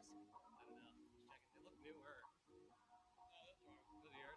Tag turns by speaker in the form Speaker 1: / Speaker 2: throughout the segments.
Speaker 1: I don't know. Just checking. They look newer. Those are yours?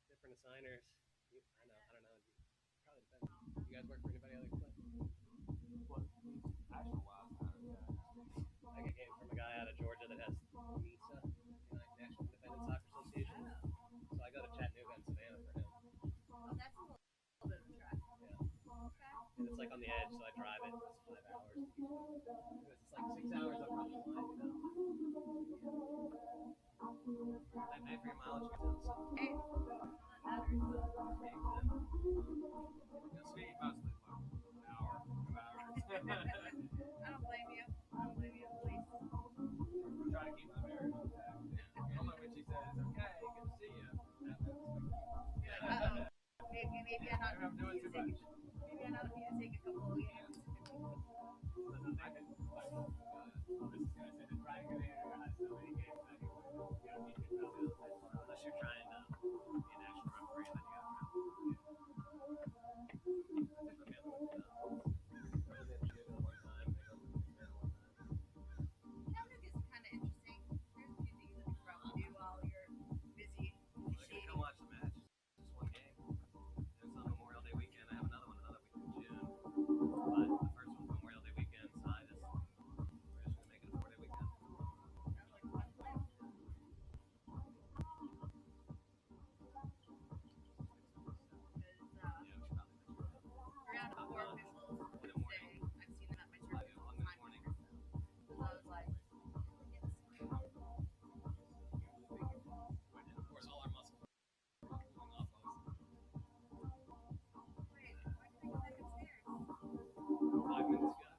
Speaker 1: And different assigners. I don't know. Probably depends. You guys work for anybody other than I get game from a guy out of Georgia that has NISA, National Independent Soccer Association. So I go to Chattanooga and Savannah for him. Yeah. And it's like on the edge, so I drive it. It's 5 hours. It's like 6 hours up from the line, I pay for your mileage for so. Hey.
Speaker 2: Sweet, mostly an hour, 2 hours.
Speaker 3: I don't blame you. I don't blame you, please.
Speaker 2: I'm trying to keep my marriage intact. Only when she says, okay, good to see you.
Speaker 3: Maybe I'm not
Speaker 2: I'm doing too much.
Speaker 3: Maybe I don't need to take a couple of games.
Speaker 1: Unless you're trying to be an actual referee, then you got
Speaker 3: Chattanooga is kind of interesting. There's a few things that you can probably do while you're busy officiating.
Speaker 1: Come watch the match. Just one game. It's on Memorial Day weekend. I have another one another week in June. But the first one's Memorial Day weekend, so we're just gonna make it a 4-day weekend.
Speaker 3: Around four officials today. I've seen them at my church all the time. So I was like,
Speaker 1: And of course, all our muscles are cooling off of.
Speaker 3: wait, why can I go back upstairs?
Speaker 1: 5 minutes ago.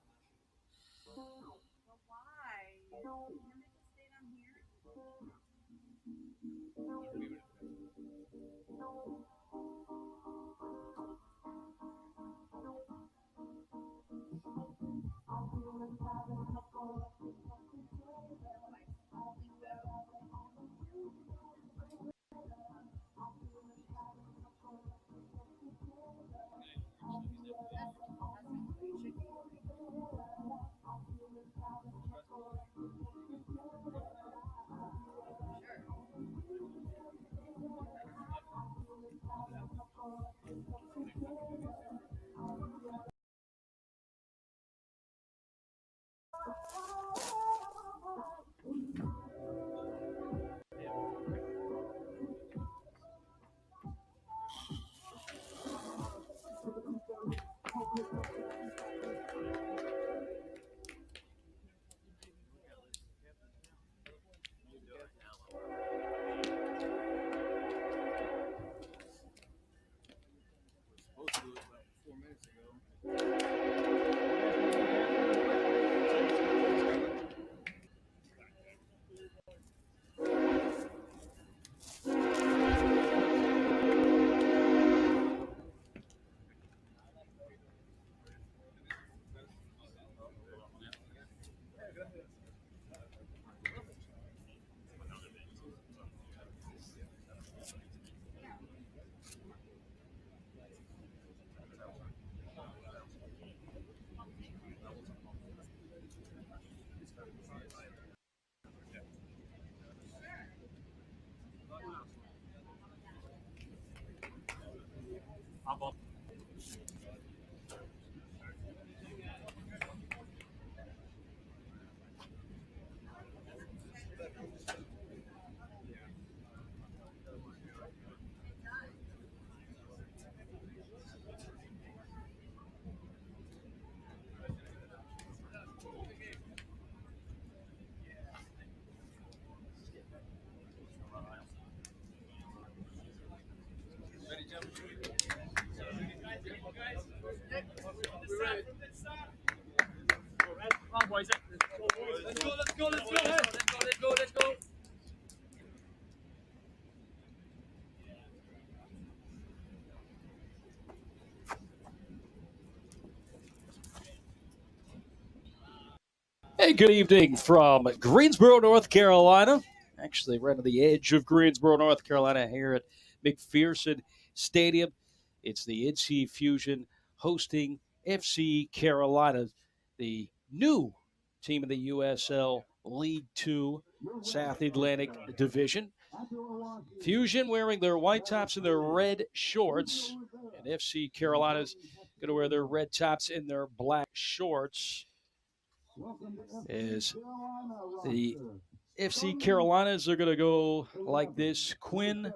Speaker 3: Well, why? Can't I just stay down here?
Speaker 4: Hey, good evening from Greensboro, North Carolina. Actually, right on the edge of Greensboro, North Carolina, here at McPherson Stadium. It's the NC Fusion hosting FC Carolina, the new team in the USL League 2 South Atlantic Division. Fusion wearing their white tops and their red shorts, and FC Carolina's going to wear their red tops and their black shorts. Is the FC Carolinas are going to go like this. Quinn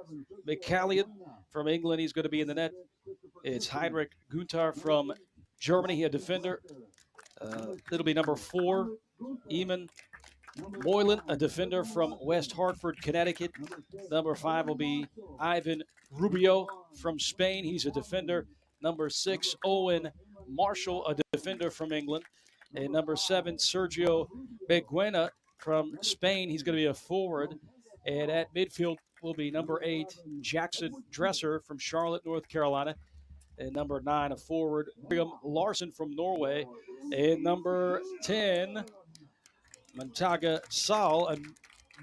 Speaker 4: McCallion from England, he's going to be in the net. It's Heinrich Gunther from Germany, a defender. It'll be number 4, Eamon Moylan, a defender from West Hartford, Connecticut. Number 5 will be Ivan Rubio from Spain. He's a defender. Number 6, Owen Marshall, a defender from England. And number 7, Sergio Beguena from Spain. He's going to be a forward. And at midfield will be number 8, Jackson Dresser from Charlotte, North Carolina. And number 9, a forward, William Larson from Norway. And number 10, Montaga Sal, a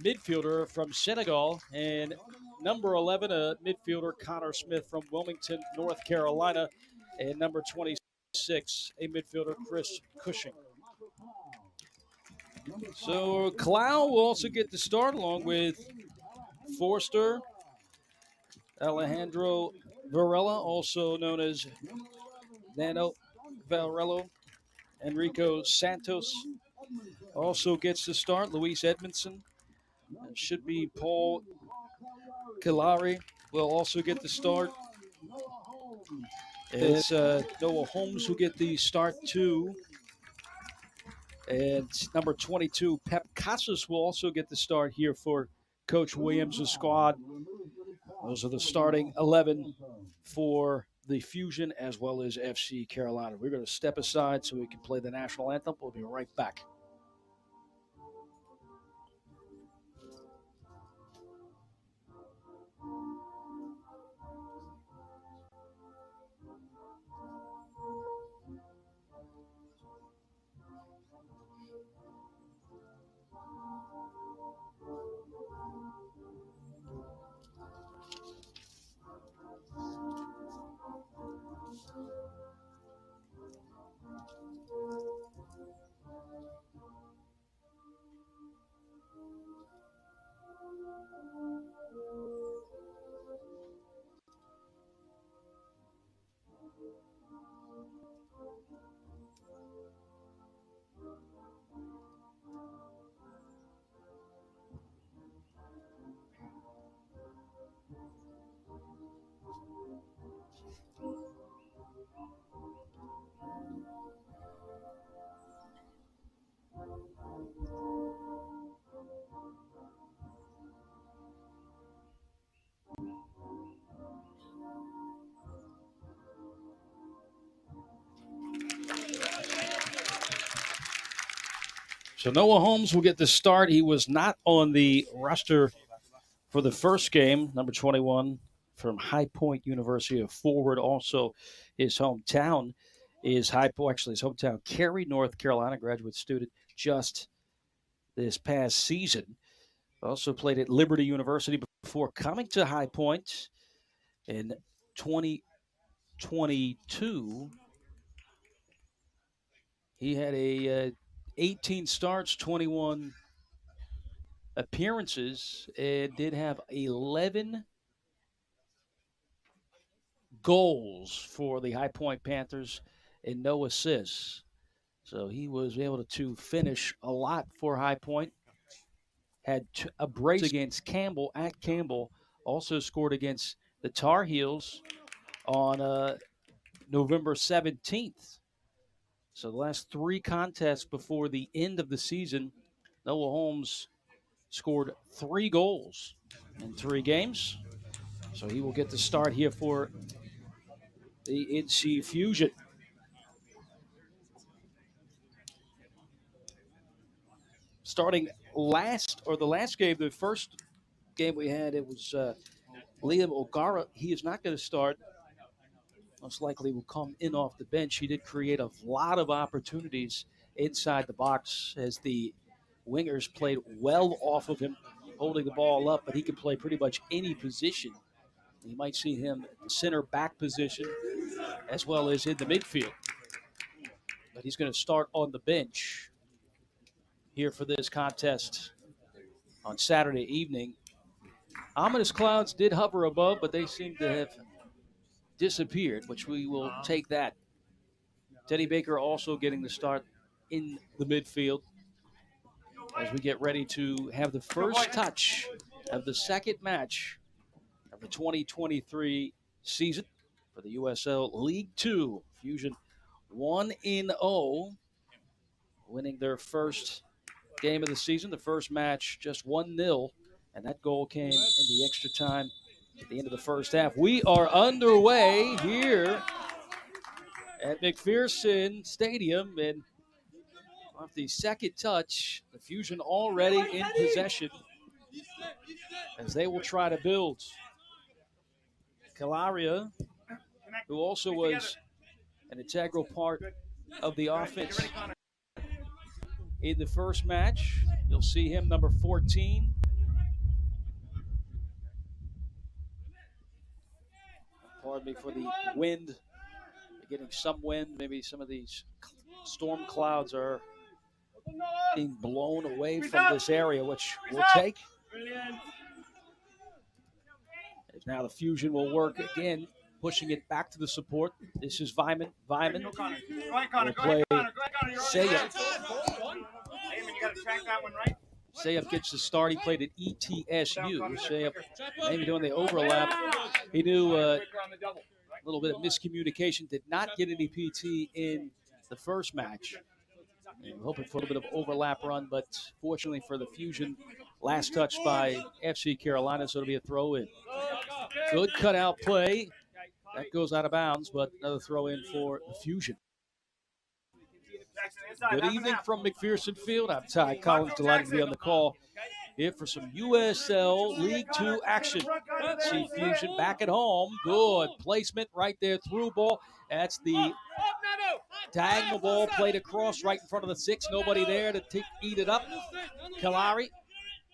Speaker 4: midfielder from Senegal. And number 11, a midfielder, Connor Smith from Wilmington, North Carolina. And number 26, a midfielder, Chris Cushing. So Clow will also get the start along with Forster, Alejandro Varela, also known as Nano Varelo. Enrico Santos also gets the start. Luis Edmondson. It should be Paul Kalari will also get the start. It's Noah Holmes who get the start too. And number 22, Pep Casas will also get the start here for Coach Williams' squad. Those are the starting 11 for the Fusion as well as FC Carolina. We're going to step aside so we can play the national anthem. We'll be right back. So Noah Holmes will get the start. He was not on the roster for the first game, number 21 from High Point University, a forward. Also, his hometown is High Point, actually his hometown, Cary, North Carolina, graduate student just this past season. Also played at Liberty University before coming to High Point in 2022. He had a 18 starts, 21 appearances, and did have 11 goals for the High Point Panthers and no assists. So he was able to finish a lot for High Point. Had a brace against Campbell at Campbell. Also scored against the Tar Heels on November 17th. So the last 3 contests before the end of the season, Noah Holmes scored 3 goals in 3 games. So he will get the start here for the NC Fusion. Starting the last game, the first game we had, it was Liam O'Gara. He is not going to start. Most likely will come in off the bench. He did create a lot of opportunities inside the box as the wingers played well off of him, holding the ball up, but he can play pretty much any position. You might see him center back position as well as in the midfield. But he's going to start on the bench here for this contest on Saturday evening. Ominous clouds did hover above, but they seem to have disappeared, which we will take that. Teddy Baker also getting the start in the midfield as we get ready to have the first touch of the second match of the 2023 season for the USL League 2. Fusion 1-0, winning their first game of the season. The first match just 1-0, and that goal came in the extra time at the end of the first half. We are underway here at McPherson Stadium, and off the second touch, the Fusion already in possession as they will try to build. Calaria, who also was an integral part of the offense in the first match. You'll see him, number 14. Pardon me for the wind. We're getting some wind. Maybe some of these storm clouds are being blown away from this area, which we'll take. As now the Fusion will work again, pushing it back to the support. This is Vyman. Vyman will play Sayup. Sayup gets the start. He played at ETSU. Sayup maybe doing the overlap. He knew a little bit of miscommunication, did not get any PT in the first match. And we're hoping for a little bit of overlap run, but fortunately for the Fusion, last touch by FC Carolina, so it'll be a throw in. Good cutout play. That goes out of bounds, but another throw in for the Fusion. Good evening from McPherson Field. I'm Ty Collins, delighted to be on the call here for some USL League 2 action. See Fusion back at home. Good placement right there, through ball. That's the diagonal ball played across right in front of the 6. Nobody there to eat it up. Kalari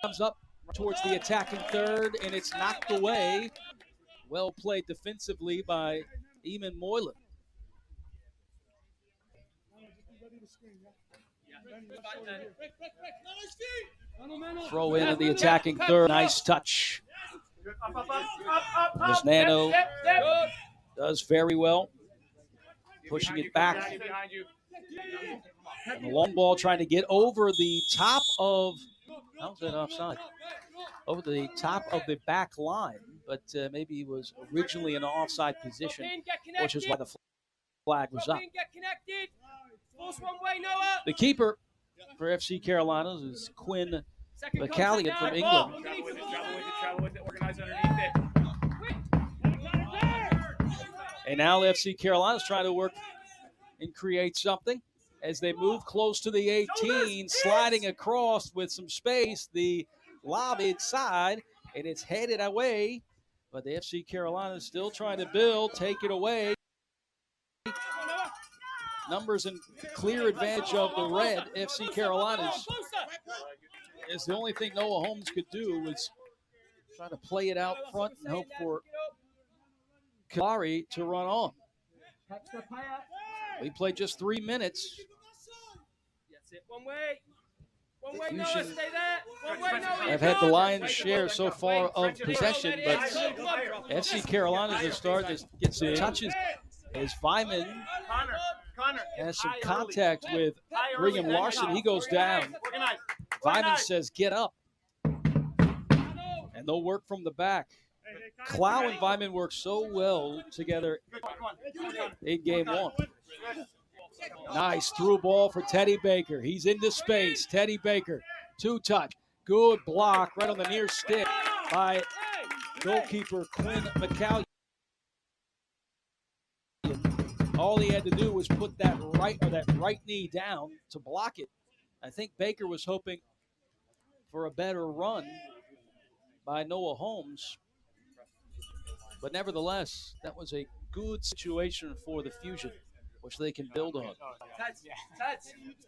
Speaker 4: comes up towards the attacking third, and it's knocked away. Well played defensively by Eamon Moylan. Throw in at the attacking third. Nice touch. As Nano does very well, pushing it back. And the long ball trying to get over the top of, how's that offside? Over the top of the back line, but maybe he was originally in an offside position, which is why the flag was up. The keeper for FC Carolina is Quinn McCallion from England. And now FC Carolina is trying to work and create something as they move close to the 18, sliding across with some space. The lob inside, and it's headed away. But the FC Carolina is still trying to build, take it away. Numbers in clear advantage of the red. FC Carolina's is the only thing Noah Holmes could do was try to play it out front and hope for Kalari to run on. We played just 3 minutes. Fusion have had the lion's share so far of possession, but FC Carolina's are starting to get some touches as Vyman has some contact with Brigham Larson. He goes down. Vyman says, get up. And they'll work from the back. Clow and Vyman work so well together in game one. Nice through ball for Teddy Baker. He's into space. Teddy Baker, two-touch. Good block right on the near stick by goalkeeper Quinn McCallion. All he had to do was put that right knee down to block it. I think Baker was hoping for a better run by Noah Holmes. But nevertheless, that was a good situation for the Fusion, which they can build on.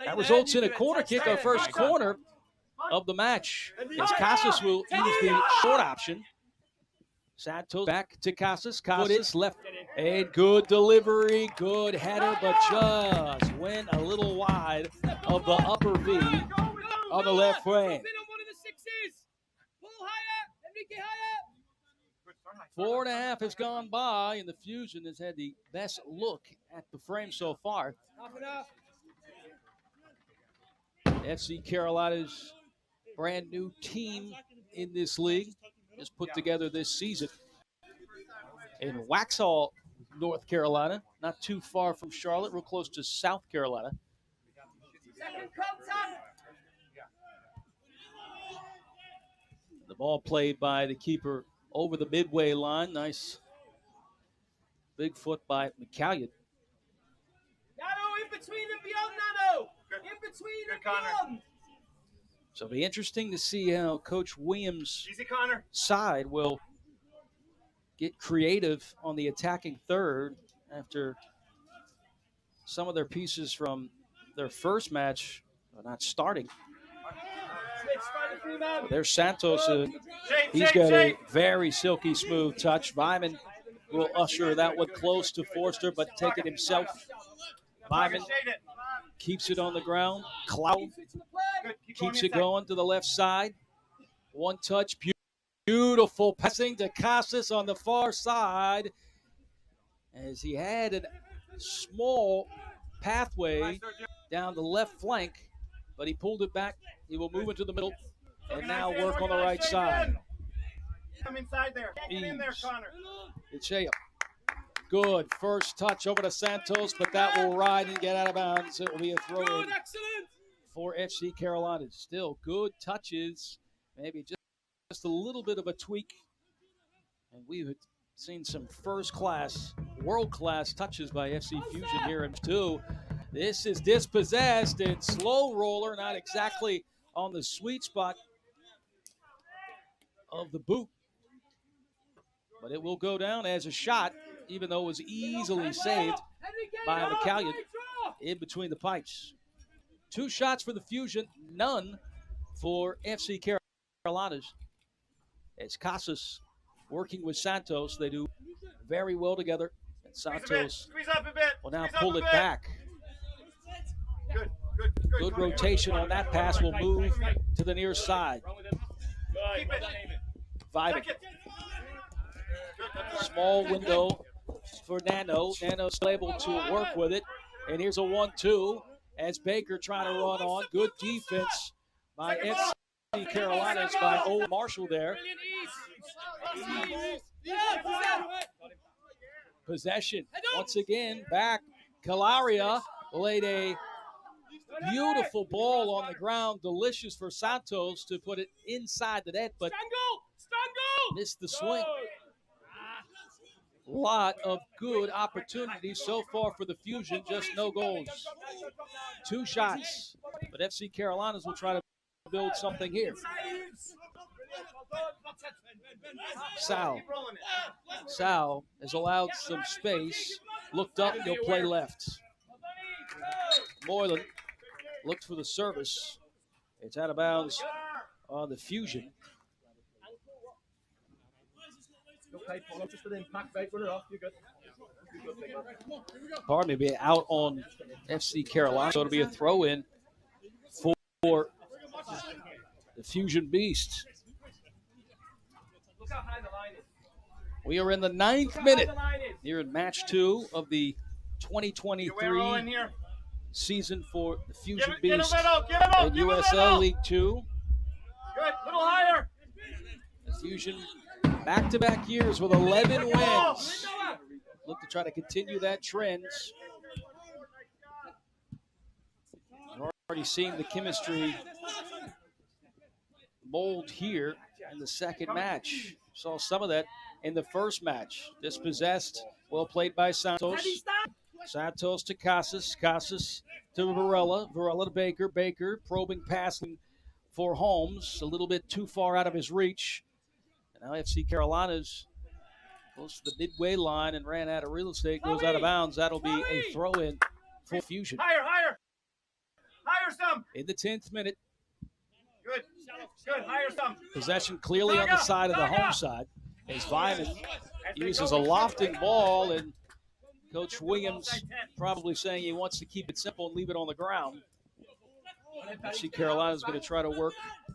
Speaker 4: That results in a corner kick, our first corner of the match, as Casas will use the short option. Santos back to Casas. Casas left, and good delivery, good header, but just went a little wide of the upper V on the left frame. 4.5 has gone by, and the Fusion has had the best look at the frame so far. FC Carolina's brand new team in this league is put together this season in Waxhaw, North Carolina, not too far from Charlotte, real close to South Carolina. The ball played by the keeper over the midway line. Nice big foot by McCallion.
Speaker 2: Nano, in between and beyond, Nano. In between and beyond.
Speaker 4: So it'll be interesting to see how Coach Williams' side will get creative on the attacking third after some of their pieces from their first match are not starting. There's Santos. He's got a very silky smooth touch. Vyman will usher that one close to Forster, but take it himself. Vyman keeps it on the ground. Clout keeps it going to the left side. One touch. Beautiful passing to Casas on the far side, as he had a small pathway down the left flank, but he pulled it back. He will move into the middle and now work on the right side.
Speaker 2: Come inside there. Get in there, Connor.
Speaker 4: Ichea. Good first touch over to Santos, but that will ride and get out of bounds. It will be a throw-in for FC Carolina. Still good touches, maybe just a little bit of a tweak. And we've seen some first-class, world-class touches by FC Fusion here in 2. This is dispossessed and slow roller, not exactly on the sweet spot of the boot. But it will go down as a shot, even though it was easily saved by McCallion in between the pipes. 2 shots for the Fusion, none for FC Carolinas. As Casas working with Santos, they do very well together. And Santos will now pull it back. Good rotation on that pass, will move to the near side. Vyman. Small window for Nano. Nano's able to work with it. And here's a 1-2 as Baker trying to run on. Good defense by FC Carolinas by Owen Marshall there. Possession once again back. Calaria laid a beautiful ball on the ground. Delicious for Santos to put it inside the net, but missed the swing. Lot of good opportunities so far for the Fusion, just no goals. 2 shots, but FC Carolinas will try to build something here. Sal has allowed some space. Looked up, he'll play left. Moylan looked for the service. It's out of bounds on the Fusion.
Speaker 2: Okay, Paul, just for the impact, mate. Run it off. You're good.
Speaker 4: Pardon me, be out on FC Carolina. So it'll be a throw-in for the Fusion Beast.
Speaker 2: Look how high the line is.
Speaker 4: We are in the 9th minute here in match 2 of the 2023 season for the Fusion Beast in USL League 2.
Speaker 2: Good, little higher.
Speaker 4: The Fusion back-to-back years with 11 wins. Look to try to continue that trend. We're already seeing the chemistry mold here in the second match. Saw some of that in the first match. Dispossessed, well played by Santos. Santos to Casas. Casas to Varela. Varela to Baker. Baker probing passing for Holmes. A little bit too far out of his reach. And now FC Carolina's close to the midway line and ran out of real estate. Goes out of bounds. That'll be a throw-in for Fusion.
Speaker 2: Higher, higher. Higher some.
Speaker 4: In the 10th minute.
Speaker 2: Good. Good. Higher some.
Speaker 4: Possession clearly on the side of the home side. As Vyman uses a lofting ball, and Coach Williams probably saying he wants to keep it simple and leave it on the ground. FC Carolina's going to try to work as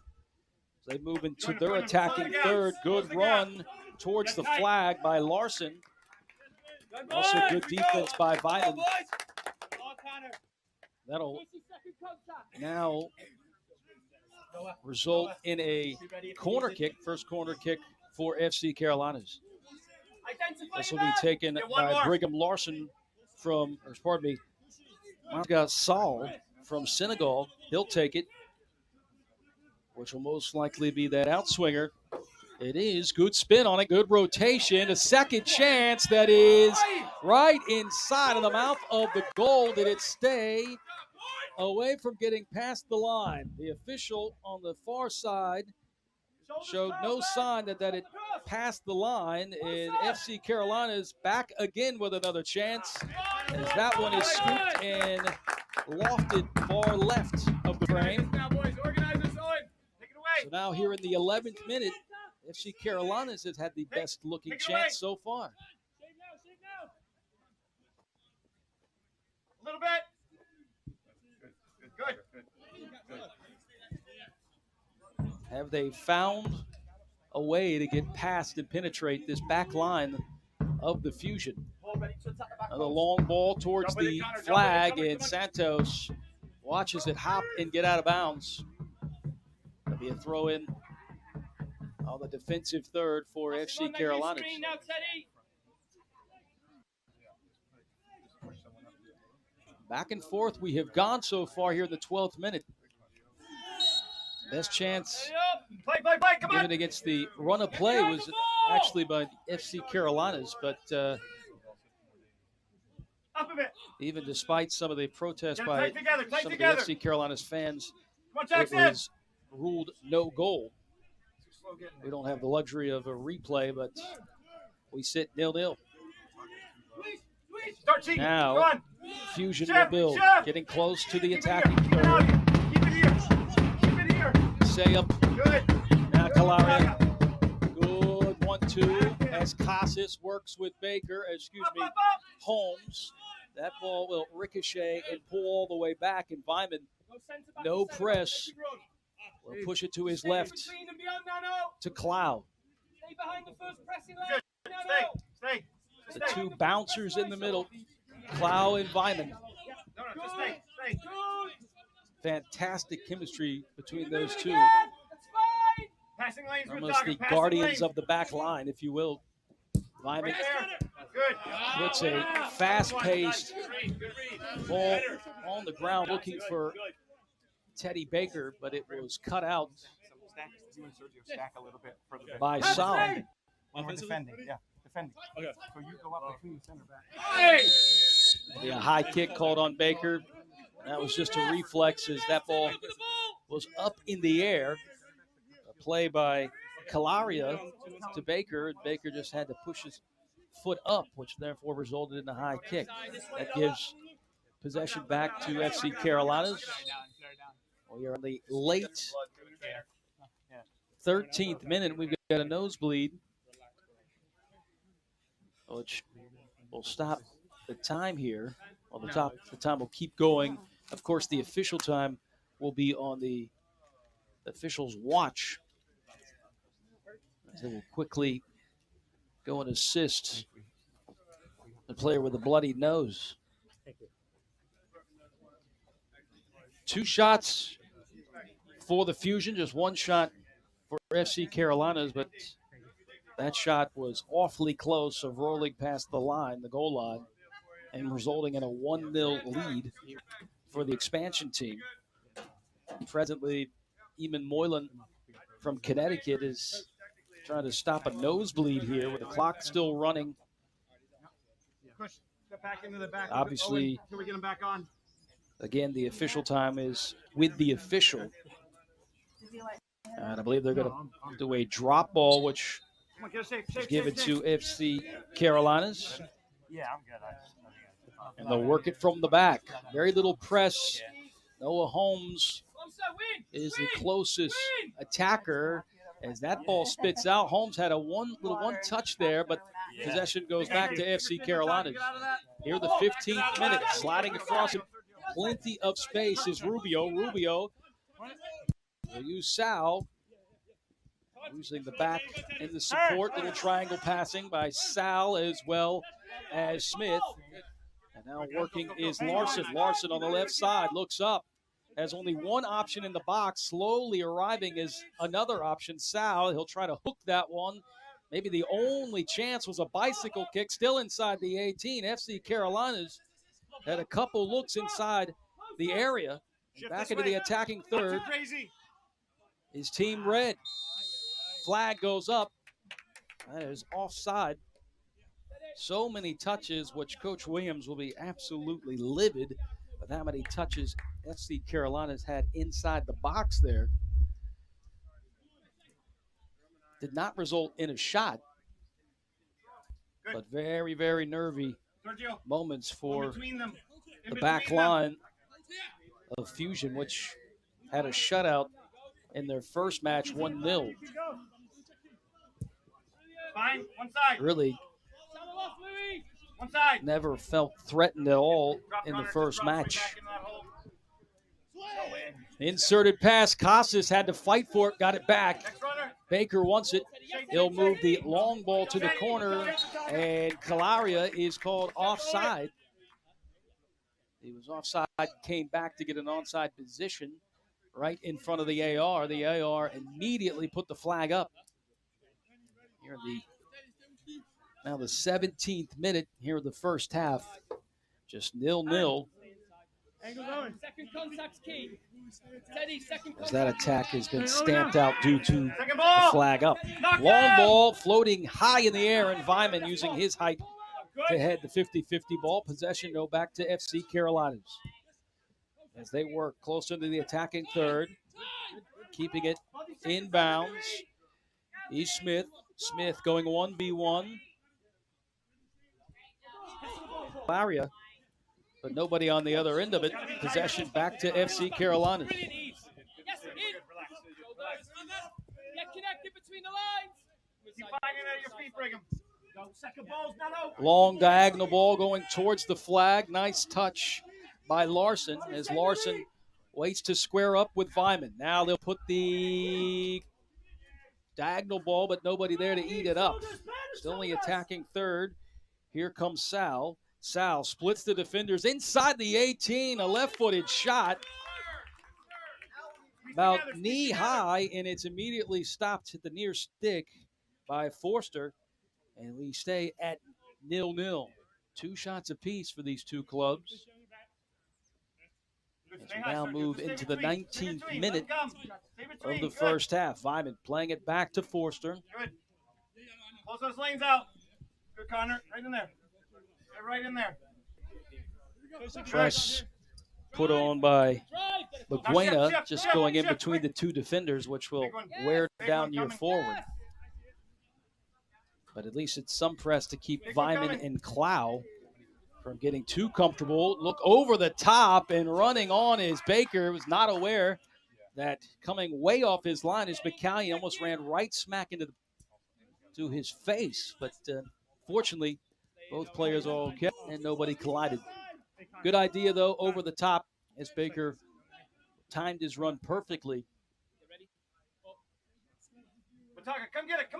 Speaker 4: they move into their attacking third. Good run towards the flag by Larson. Also good defense by Vyman. That'll now result in a corner kick, first corner kick for FC Carolinas. This will be taken by Brigham Larson from, or pardon me, Manga Sall from Senegal. He'll take it, which will most likely be that outswinger. It is. Good spin on it. Good rotation. A second chance that is right inside of the mouth of the goal. Did it stay away from getting past the line? The official on the far side showed no sign that it passed the line, and FC Carolina's back again with another chance as that one is scooped and lofted far left of the frame. So now here in the 11th minute, FC Carolinas has had the best looking chance so far.
Speaker 2: A little bit. Good.
Speaker 4: Have they found a way to get past and penetrate this back line of the Fusion? Another long ball towards the flag, and Santos watches it hop and get out of bounds. That'll be a throw in on the defensive third for FC Carolina. Back and forth we have gone so far here in the 12th minute. Best chance given against the run of play was actually by FC Carolinas, but even despite some of the protests by some of the FC Carolinas fans, it was ruled no goal. We don't have the luxury of a replay, but we sit 0-0. Now, Fusion will build, getting close to the attacking third. Say up. Now Calaria. Good 1-2 as Casas works with Baker, Holmes. That ball will ricochet and pull all the way back, and Vyman, no press, will push it to his left to Cloud. The two bouncers in the middle, Cloud and Vyman. Fantastic chemistry between those two. Almost the guardians of the back line, if you will. Vyman puts a fast-paced ball on the ground looking for Teddy Baker, but it was cut out by Sal.
Speaker 2: Defending.
Speaker 5: Okay.
Speaker 2: So you go up between the center back.
Speaker 4: There'll be a high kick called on Baker. That was just a reflex as that ball was up in the air. A play by Calaria to Baker. Baker just had to push his foot up, which therefore resulted in a high kick. That gives possession back to FC Carolinas. We are in the late 13th minute. We've got a nosebleed, which will stop the time here. Well, the time will keep going. Of course, the official time will be on the the officials watch. They will quickly go and assist the player with a bloody nose. 2 shots for the Fusion, just 1 shot for FC Carolinas, but that shot was awfully close of rolling past the line, the goal line, and resulting in a 1-0 lead for the expansion team. Presently, Eamon Moylan from Connecticut is trying to stop a nosebleed here with the clock still running. Obviously, again, the official time is with the official. And I believe they're going to do a drop ball, which is given to FC Carolinas. And they'll work it from the back. Very little press. Noah Holmes is the closest attacker. As that ball spits out, Holmes had a one touch there, but possession goes back to FC Carolinas. Here, the 15th minute, sliding across it. Plenty of space is Rubio. Rubio will use Sal. Using the back in the support. Little triangle passing by Sal as well as Smith. And now working is Larson. Larson on the left side looks up. Has only one option in the box. Slowly arriving is another option. Sal, he'll try to hook that one. Maybe the only chance was a bicycle kick. Still inside the 18. FC Carolinas had a couple looks inside the area. Back into the attacking third. Is Team Red. Flag goes up. That is offside. So many touches, which Coach Williams will be absolutely livid with how many touches FC Carolina's had inside the box there. Did not result in a shot, but very, very nervy moments for the back line of Fusion, which had a shutout in their first match, 1-0. Really never felt threatened at all in the first match. Inserted pass. Casas had to fight for it, got it back. Baker wants it. He'll move the long ball to the corner, and Calaria is called offside. He was offside, came back to get an onside position right in front of the AR. The AR immediately put the flag up. Here now the 17th minute here in the first half. Just 0-0. As that attack has been stamped out due to the flag up. Long ball floating high in the air, and Vyman using his height to head the 50-50 ball. Possession go back to FC Carolinas. As they work closer to the attacking third. Keeping it inbounds. He's Smith. Smith going 1v1. Laria, but nobody on the other end of it. Possession back to FC Carolina.
Speaker 2: Get connected between the lines. Keep finding it at your feet, Brigham. Second ball's not over.
Speaker 4: Long diagonal ball going towards the flag. Nice touch by Larson as Larson waits to square up with Vyman. Now they'll put the diagonal ball, but nobody there to eat it up. Still only attacking third. Here comes Sal. Sal splits the defenders inside the 18. A left-footed shot. About knee high, and it's immediately stopped at the near stick by Forster. And we stay at 0-0. 2 shots apiece for these two clubs. As we now move into the 19th minute of the first half. Vyman playing it back to Forster.
Speaker 2: Good. Close those lanes out. Good, Connor. Right in there. Right in there.
Speaker 4: Press put on by Baguena, just going in between the two defenders, which will wear down your forward. But at least it's some press to keep Vyman and Clow from getting too comfortable. Look over the top, and running on is Baker. Was not aware that coming way off his line is McCallion. Almost ran right smack into to his face. But fortunately, both players are okay, and nobody collided. Good idea, though, over the top as Baker timed his run perfectly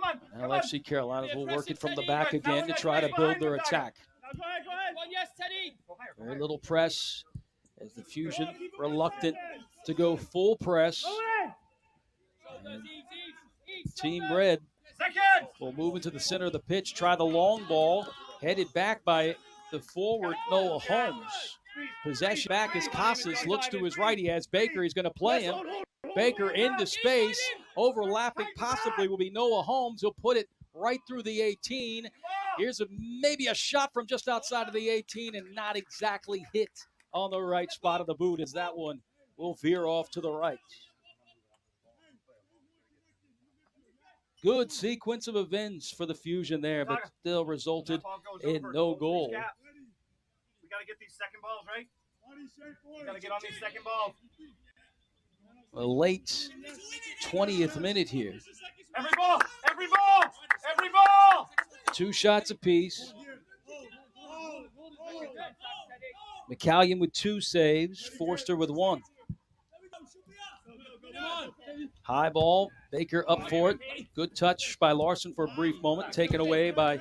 Speaker 2: on.
Speaker 4: Now FC Carolinas will work it from the back again to try to build their attack.
Speaker 2: Now, go ahead.
Speaker 3: One, yes, Teddy.
Speaker 4: Very little press as the Fusion reluctant to go full press. And Team Red
Speaker 2: Second.
Speaker 4: will move into the center of the pitch, try the long ball, headed back by the forward Noah Holmes. Possession back as Casas looks to his right. He has Baker. He's going to play him. Baker into space. Overlapping possibly will be Noah Holmes. He'll put it right through the 18. Here's maybe a shot from just outside of the 18 and not exactly hit on the right spot of the boot as that one will veer off to the right. Good sequence of events for the Fusion there, but still resulted in no goal.
Speaker 2: We got to get these second balls, right? We got to get on these second balls.
Speaker 4: A late 20th minute here.
Speaker 2: Every ball! Every ball! Every ball!
Speaker 4: 2 shots apiece. McCallion with 2 saves, Forster with 1. High ball, Baker up for it. Good touch by Larson for a brief moment, taken away by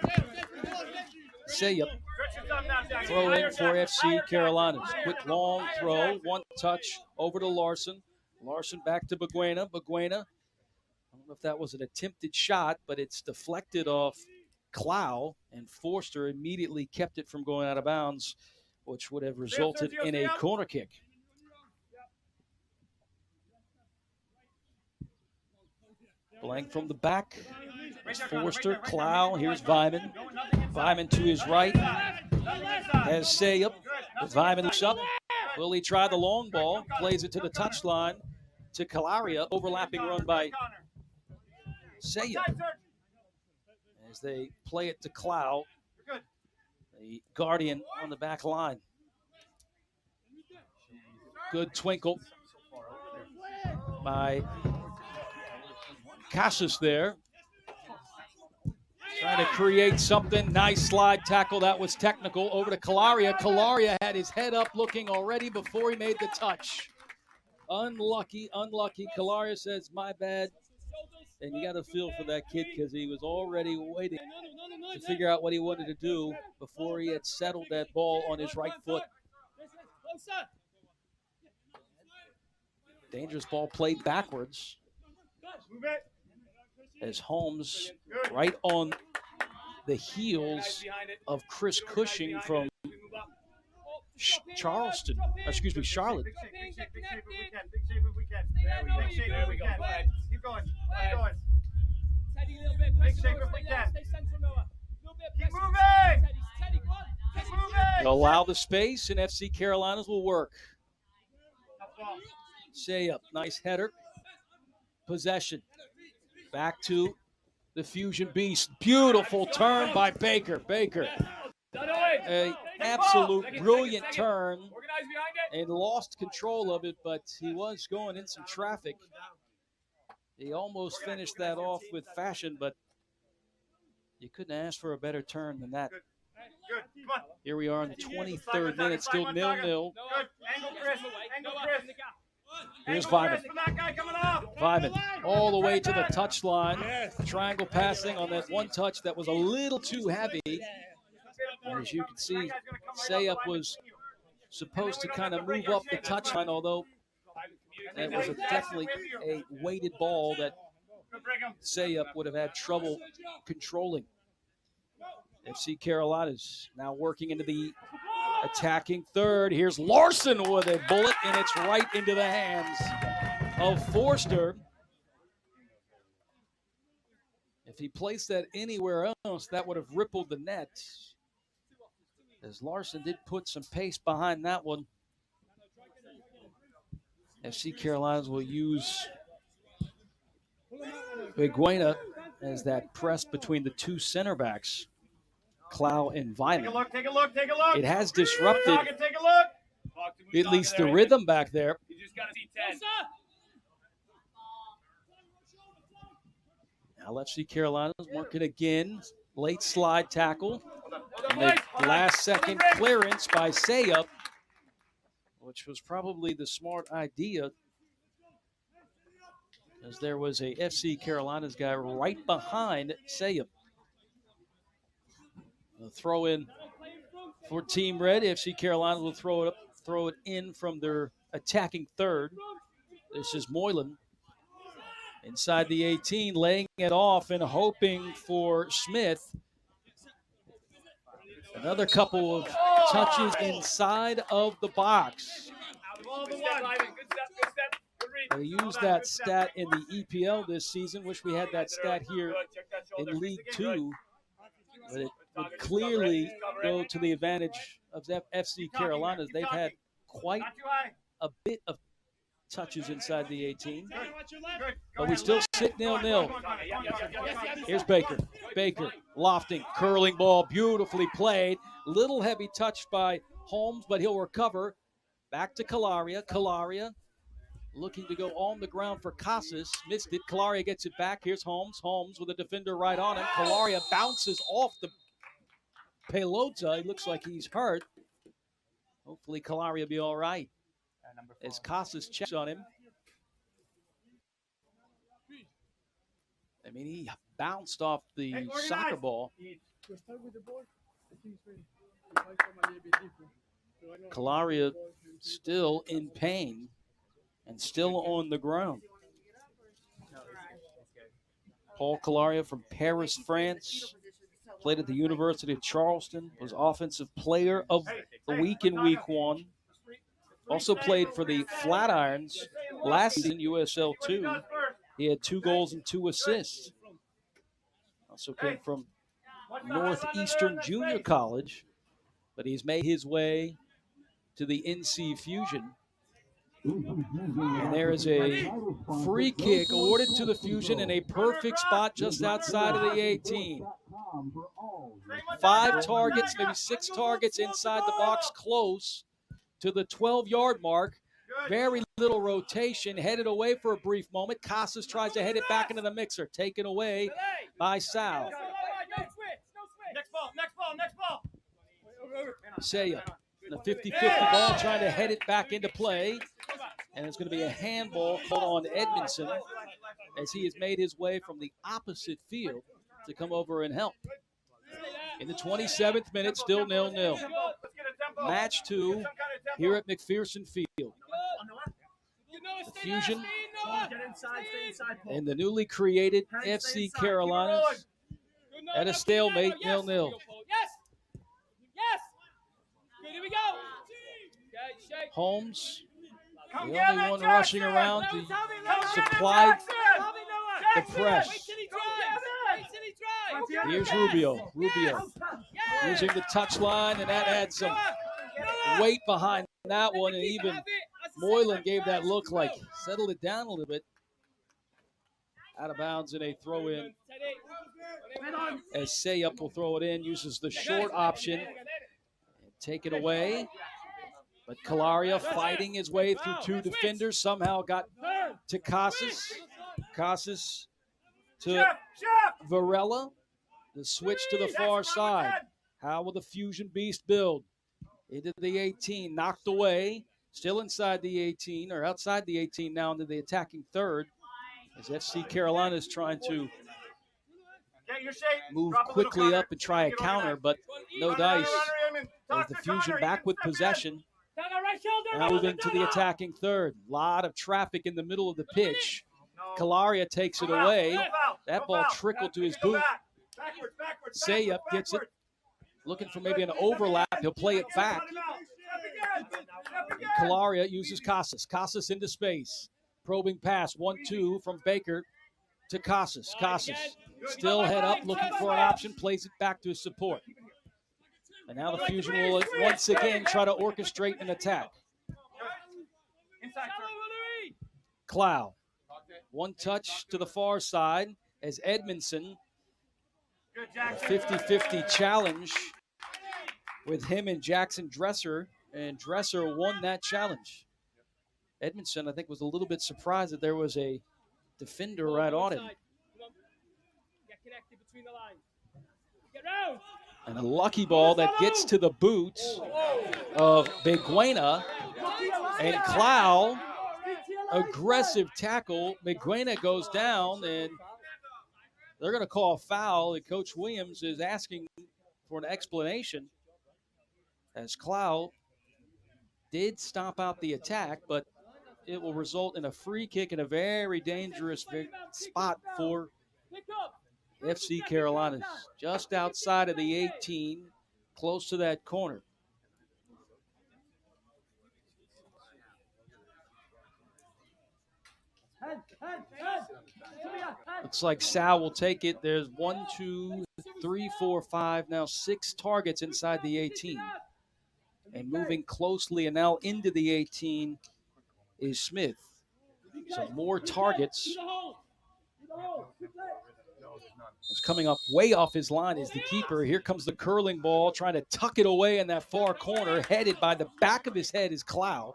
Speaker 4: Sayup. Throw in for FC Carolinas. Quick long throw, 1 touch over to Larson. Larson back to Baguena. Baguena, I don't know if that was an attempted shot, but it's deflected off Clow, and Forster immediately kept it from going out of bounds, which would have resulted in a corner kick. Blank from the back. It's Forster, Clow, here's Vyman. Vyman to his right. Has Sayup. Vyman looks up. Will he try the long ball? Plays it to the touchline to Calaria. Overlapping run by Sayup. As they play it to Clow, the guardian on the back line. Good twinkle by Casas there. Trying to create something. Nice slide tackle. That was technical. Over to Calaria. Calaria had his head up looking already before he made the touch. Unlucky, unlucky. Calaria says, my bad. And you got to feel for that kid because he was already waiting to figure out what he wanted to do before he had settled that ball on his right foot. Dangerous ball played backwards. As Holmes right on the heels of Chris Cushing from Charleston, excuse me, Charlotte.
Speaker 2: There we go. Keep going. Keep going. Big shape if we can. Keep moving. Keep moving.
Speaker 4: Allow the space, and FC Carolinas will work. Sayup, nice header. Possession. Back to the Fusion Beast. Beautiful turn by Baker. Baker, an absolute brilliant turn, and lost control of it, but he was going in some traffic. He almost finished that off with fashion, but you couldn't ask for a better turn than that. Here we are in the 23rd minute, still 0-0.
Speaker 2: Good. Angle, Chris. Angle, Chris.
Speaker 4: Here's Vyman. Vyman all the way to the touchline. Triangle passing on that one touch that was a little too heavy. And as you can see, Sayup was supposed to kind of move up the touchline, although it was definitely a weighted ball that Sayup would have had trouble controlling. FC Carolinas now working into the attacking third. Here's Larson with a bullet, and it's right into the hands of Forster. If he placed that anywhere else, that would have rippled the net. As Larson did put some pace behind that one. FC Carolinas will use Baguena as that press between the 2 center backs, Clow and Vyman.
Speaker 2: Take a look, take a look, take a look.
Speaker 4: It has disrupted
Speaker 2: Take a look.
Speaker 4: at least the rhythm back there.
Speaker 2: You just got to see 10.
Speaker 4: Now FC Carolinas working again. Late slide tackle. And a last-second clearance by Sayup, which was probably the smart idea. as there was a FC Carolina's guy right behind Sayup. A throw in for Team Red. FC Carolina will throw it in from their attacking third. This is Moylan inside the 18, laying it off and hoping for Smith. Another couple of touches inside of the box. They used that stat in the EPL this season. Wish we had that stat here in League Two. But it would clearly go to the advantage of FC Carolina. They've had quite a bit of touches inside the 18. But we still sit 0-0. Here's Baker. Baker lofting, curling ball, beautifully played. Little heavy touch by Holmes, but he'll recover. Back to Calaria. Calaria looking to go on the ground for Casas. Missed it. Calaria gets it back. Here's Holmes. Holmes with a defender right on him. Calaria bounces off the pelota. He looks like he's hurt. Hopefully Calaria will be all right as Casas checks on him. I mean, he bounced off the soccer ball. Calaria still in pain and still on the ground. Paul Calaria from Paris, France, played at the University of Charleston, was Offensive Player of the Week in Week 1. Also played for the Flatirons last season, USL-2. He had 2 goals and 2 assists. Also came from Northeastern Junior College, but he's made his way to the NC Fusion. And there is a free kick awarded to the Fusion in a perfect spot just outside of the 18. 5 targets, maybe 6 targets inside the box, close to the 12-yard mark. Very little rotation, headed away for a brief moment. Casas tries to head it back into the mixer, taken away by Sal.
Speaker 2: Next ball.
Speaker 4: Saya, the 50-50 ball, trying to head it back into play. And it's going to be a handball called on Edmondson as he has made his way from the opposite field to come over and help. In the 27th minute, still 0-0. Match 2 here at McPherson Field. The Fusion and the newly created FC Carolinas at a stalemate, 0-0. Holmes, the only one rushing around to supply the press. Here's Rubio. Rubio using the touchline, and that adds some weight behind that one. And even Moylan gave that look like settled it down a little bit. Out of bounds in a throw in. As Sayup will throw it in, uses the short option and take it away. But Calaria fighting his way through 2 defenders, somehow got to Casas. Casas to Varela. The switch to the far side. How will the Fusion Beast build? Into the 18, knocked away. Still inside the 18, or outside the 18 now into the attacking third. As FC Carolina is trying to move quickly up and try a counter, but no dice. As the Fusion back with possession. Now moving to the attacking third. A lot of traffic in the middle of the pitch. Calaria takes it away. That ball trickled to his boot. Sayup gets it. Looking for maybe an overlap. He'll play it back. Calaria uses Casas. Casas into space. Probing pass. 1-2 from Baker to Casas. Casas still head up, looking for an option. Plays it back to his support. And now the Fusion will once again try to orchestrate an attack. Clow. 1 touch to the far side as Edmondson. A 50-50 challenge with him and Jackson Dresser. And Dresser won that challenge. Edmondson, I think, was a little bit surprised that there was a defender right on him. And a lucky ball that gets to the boots of Beguena. And Clow aggressive tackle. Miguena goes down, and they're going to call a foul. And Coach Williams is asking for an explanation, as Clow did stomp out the attack, but it will result in a free kick in a very dangerous spot for FC Carolinas, just outside of the 18, close to that corner. Looks like Sal will take it. There's 1, 2, 3, 4, 5, now 6 targets inside the 18. And moving closely and now into the 18 is Smith. So more targets. It's coming up way off his line is the keeper. Here comes the curling ball, trying to tuck it away in that far corner. Headed by the back of his head is Clow.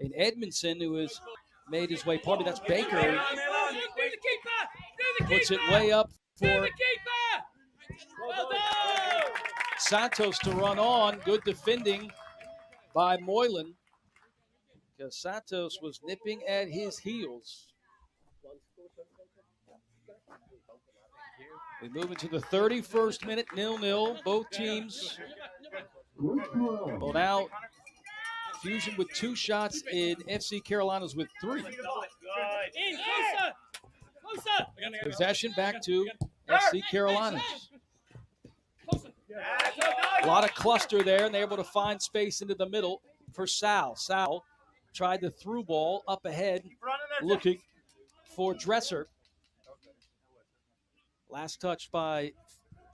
Speaker 4: And Edmondson, who has made his way, probably that's Baker, puts it way up for Santos to run on. Good defending by Moylan, because Santos was nipping at his heels. We move into the 31st minute, 0-0. Both teams. Well, now Fusion with 2 shots in FC Carolinas with 3. Possession back to FC Carolinas. A lot of cluster there, and they're able to find space into the middle for Sal. Sal tried the through ball up ahead, looking for Dresser. Last touch by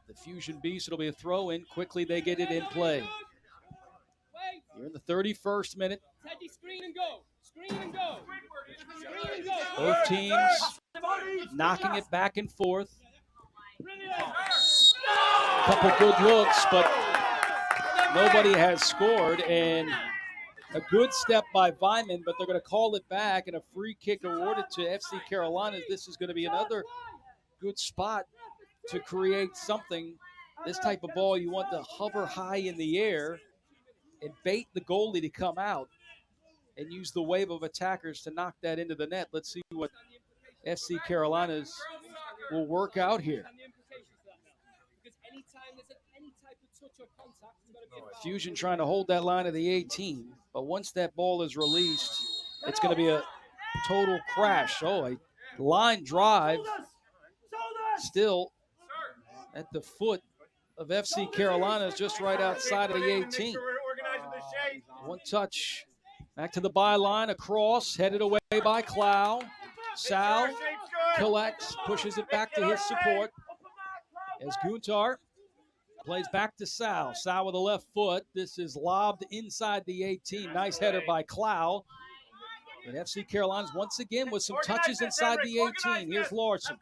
Speaker 4: the Fusion Beast. It'll be a throw in. Quickly they get it in play. You're in the 31st minute. Both teams knocking it back and forth. A couple good looks, but nobody has scored. And a good step by Vyman, but they're going to call it back, and a free kick awarded to FC Carolina. This is going to be another good spot to create something. This type of ball, you want to hover high in the air and bait the goalie to come out and use the wave of attackers to knock that into the net. Let's see what FC Carolinas will work out here. Fusion trying to hold that line of the 18, but once that ball is released, it's going to be a total crash. Oh, a line drive still at the foot of FC Carolinas, just right outside of the 18. One touch back to the byline, across, headed away by Clow. Sal collects, pushes it back to his support as Guntar plays back to Sal. Sal with the left foot. This is lobbed inside the 18. Nice header by Clow. But FC Carolinas once again with some touches inside the 18. Here's Larson.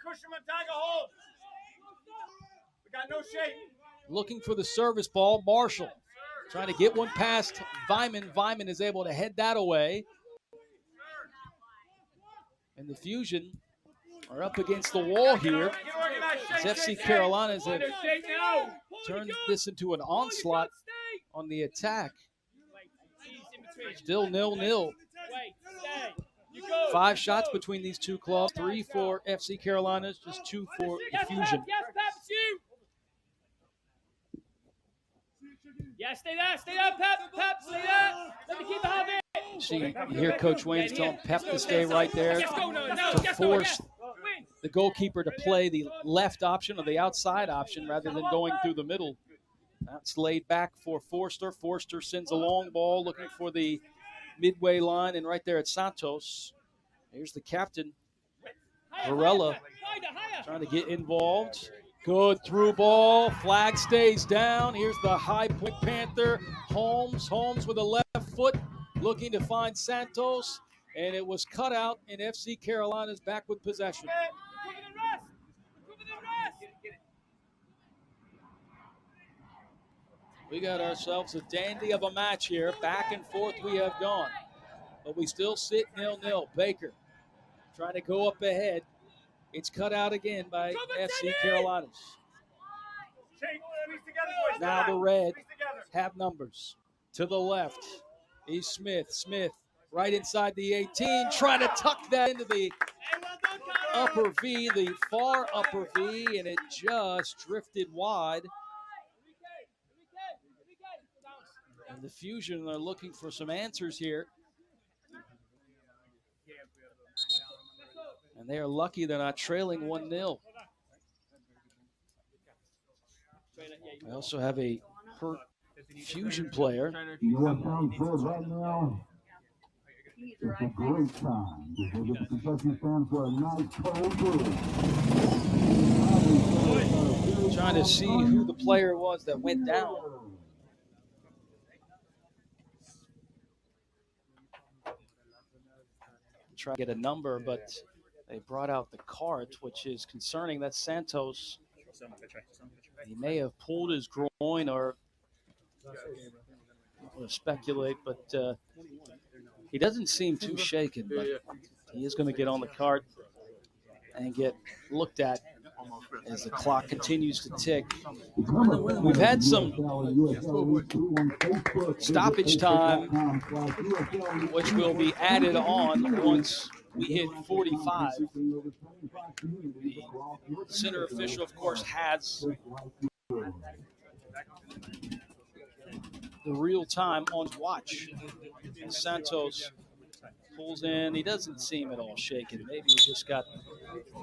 Speaker 4: Looking for the service ball. Marshall trying to get one past Vyman. Vyman is able to head that away. And the Fusion are up against the wall here. As FC Carolinas have turned this into an onslaught on the attack. Still 0-0. 5 shots between these two clubs. 3 for FC Carolinas, just 2 for the Fusion.
Speaker 2: Yeah, stay there, Pep, stay there. Let the keeper have it.
Speaker 4: See, you hear Coach Wayne's telling Pep to stay right there to force the goalkeeper to play the left option or the outside option rather than going through the middle. That's laid back for Forster. Forster sends a long ball looking for the midway line, and right there at Santos. Here's the captain, Varela, trying to get involved. Good through ball. Flag stays down. Here's the High Point Panther. Holmes with a left foot looking to find Santos. And it was cut out, and FC Carolina's back with possession. We got ourselves a dandy of a match here. Back and forth we have gone. But we still sit 0-0. Baker trying to go up ahead. It's cut out again by FC Carolinas. Now the Red have numbers. To the left is Smith. Smith right inside the 18, trying to tuck that into the upper V, the far upper V, and it just drifted wide. And the Fusion are looking for some answers here. And they are lucky they're not trailing 1-0. I also have a hurt Fusion player.
Speaker 5: You know what sounds good right now? It's a great time to visit the Kentucky fans for a nice cold brew.
Speaker 4: Trying to see who the player was that went down. Try to get a number, but they brought out the cart, which is concerning. That's Santos. He may have pulled his groin, or speculate, but he doesn't seem too shaken. But he is going to get on the cart and get looked at as the clock continues to tick. We've had some stoppage time, which will be added on once we hit 45. The center official, of course, has the real time on watch. And Santos pulls in. He doesn't seem at all shaken. Maybe he just got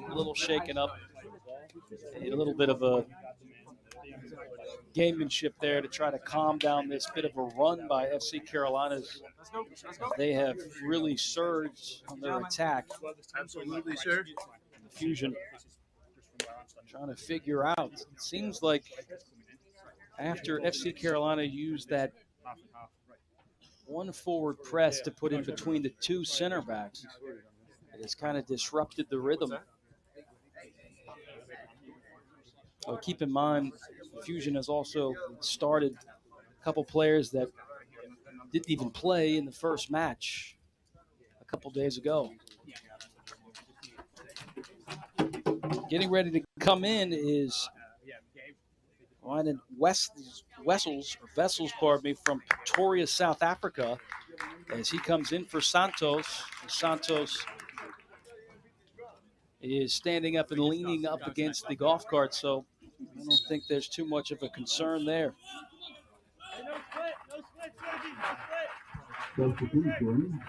Speaker 4: a little shaken up. A little bit of a gamemanship there to try to calm down this bit of a run by FC Carolinas. They have really surged on their attack.
Speaker 2: Absolutely, sir.
Speaker 4: The Fusion trying to figure out. It seems like after FC Carolina used that one forward press to put in between the two center backs, it has kind of disrupted the rhythm. Well, keep in mind, Fusion has also started a couple players that didn't even play in the first match a couple days ago. Getting ready to come in is Ryan Wessels, from Pretoria, South Africa, as he comes in for Santos. Santos is standing up and leaning up against the golf cart, so I don't think there's too much of a concern there.
Speaker 5: Substitution,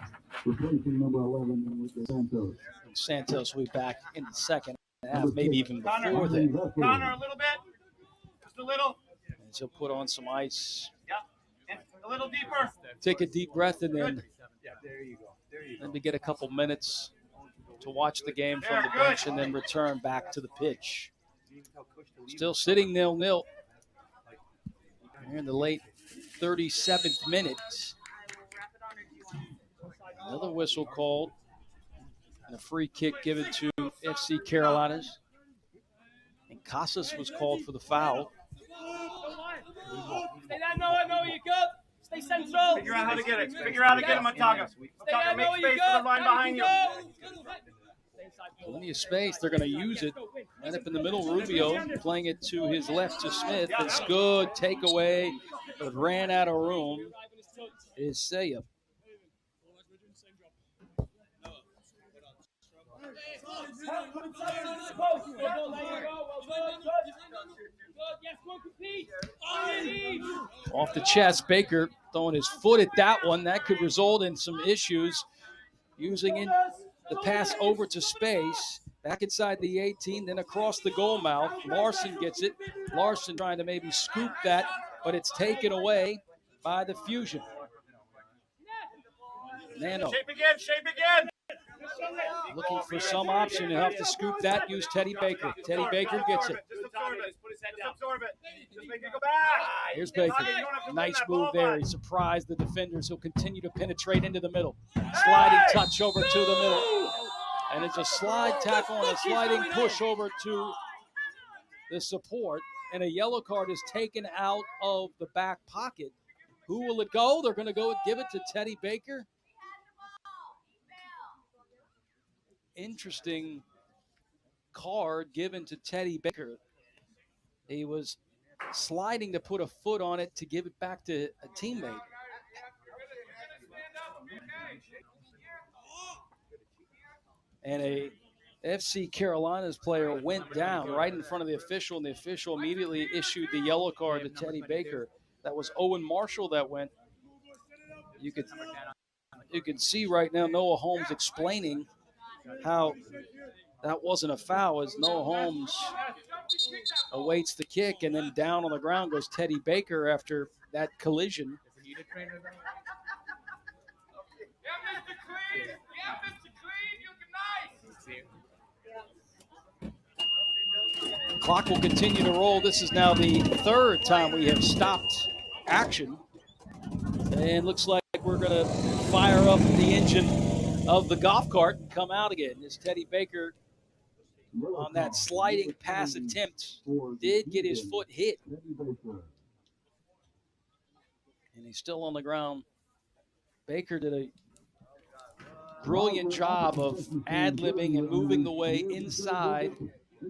Speaker 5: replacing number 11 with Santos.
Speaker 4: Santos will be back in the second half, maybe even before that.
Speaker 2: Connor, a little bit. Just a little.
Speaker 4: And he'll put on some ice.
Speaker 2: Yeah. A little deeper.
Speaker 4: Take a deep breath and then maybe get a couple minutes to watch the game from the bench and then return back to the pitch. Still sitting 0-0. We're in the late 37th minute. Another whistle called and a free kick given to FC Carolinas. And Casas was called for the foul.
Speaker 2: Stay there, Noah, you good. Stay central. Figure out how to get it. Figure out how to get him, Montaga. Montaga, make space for the line behind you.
Speaker 4: Plenty of space. They're going to use it. Right up in the middle, Rubio playing it to his left to Smith. It's good. Takeaway, but ran out of room. Is Sayup. Off the chest, Baker throwing his foot at that one. That could result in some issues. Using the pass over to space, back inside the 18, then across the goal mouth. Larson gets it. Larson trying to maybe scoop that, but it's taken away by the Fusion. Nano.
Speaker 2: Shape again.
Speaker 4: Looking for some option. He'll have to scoop that, use Teddy Baker. Teddy Baker gets it.
Speaker 2: Just absorb it. Just make it go back.
Speaker 4: Here's Baker. Nice move there. He surprised the defenders. He'll continue to penetrate into the middle. Sliding touch over to the middle. And it's a slide tackle and a sliding push over to the support. And a yellow card is taken out of the back pocket. Who will it go? They're going to go and give it to Teddy Baker. Interesting card given to Teddy Baker. He was sliding to put a foot on it to give it back to a teammate. and a FC Carolina's player went down right in front of the official, and the official immediately issued the yellow card to Teddy Baker. That was Owen Marshall that went. You can see right now Noah Holmes explaining how that wasn't a foul, as Noah Holmes awaits the kick, and then down on the ground goes Teddy Baker after that collision. Clock will continue to roll. This is now the third time we have stopped action. And looks like we're going to fire up the engine of the golf cart and come out again. As Teddy Baker, on that sliding pass attempt, did get his foot hit. And he's still on the ground. Baker did a brilliant job of ad-libbing and moving the way inside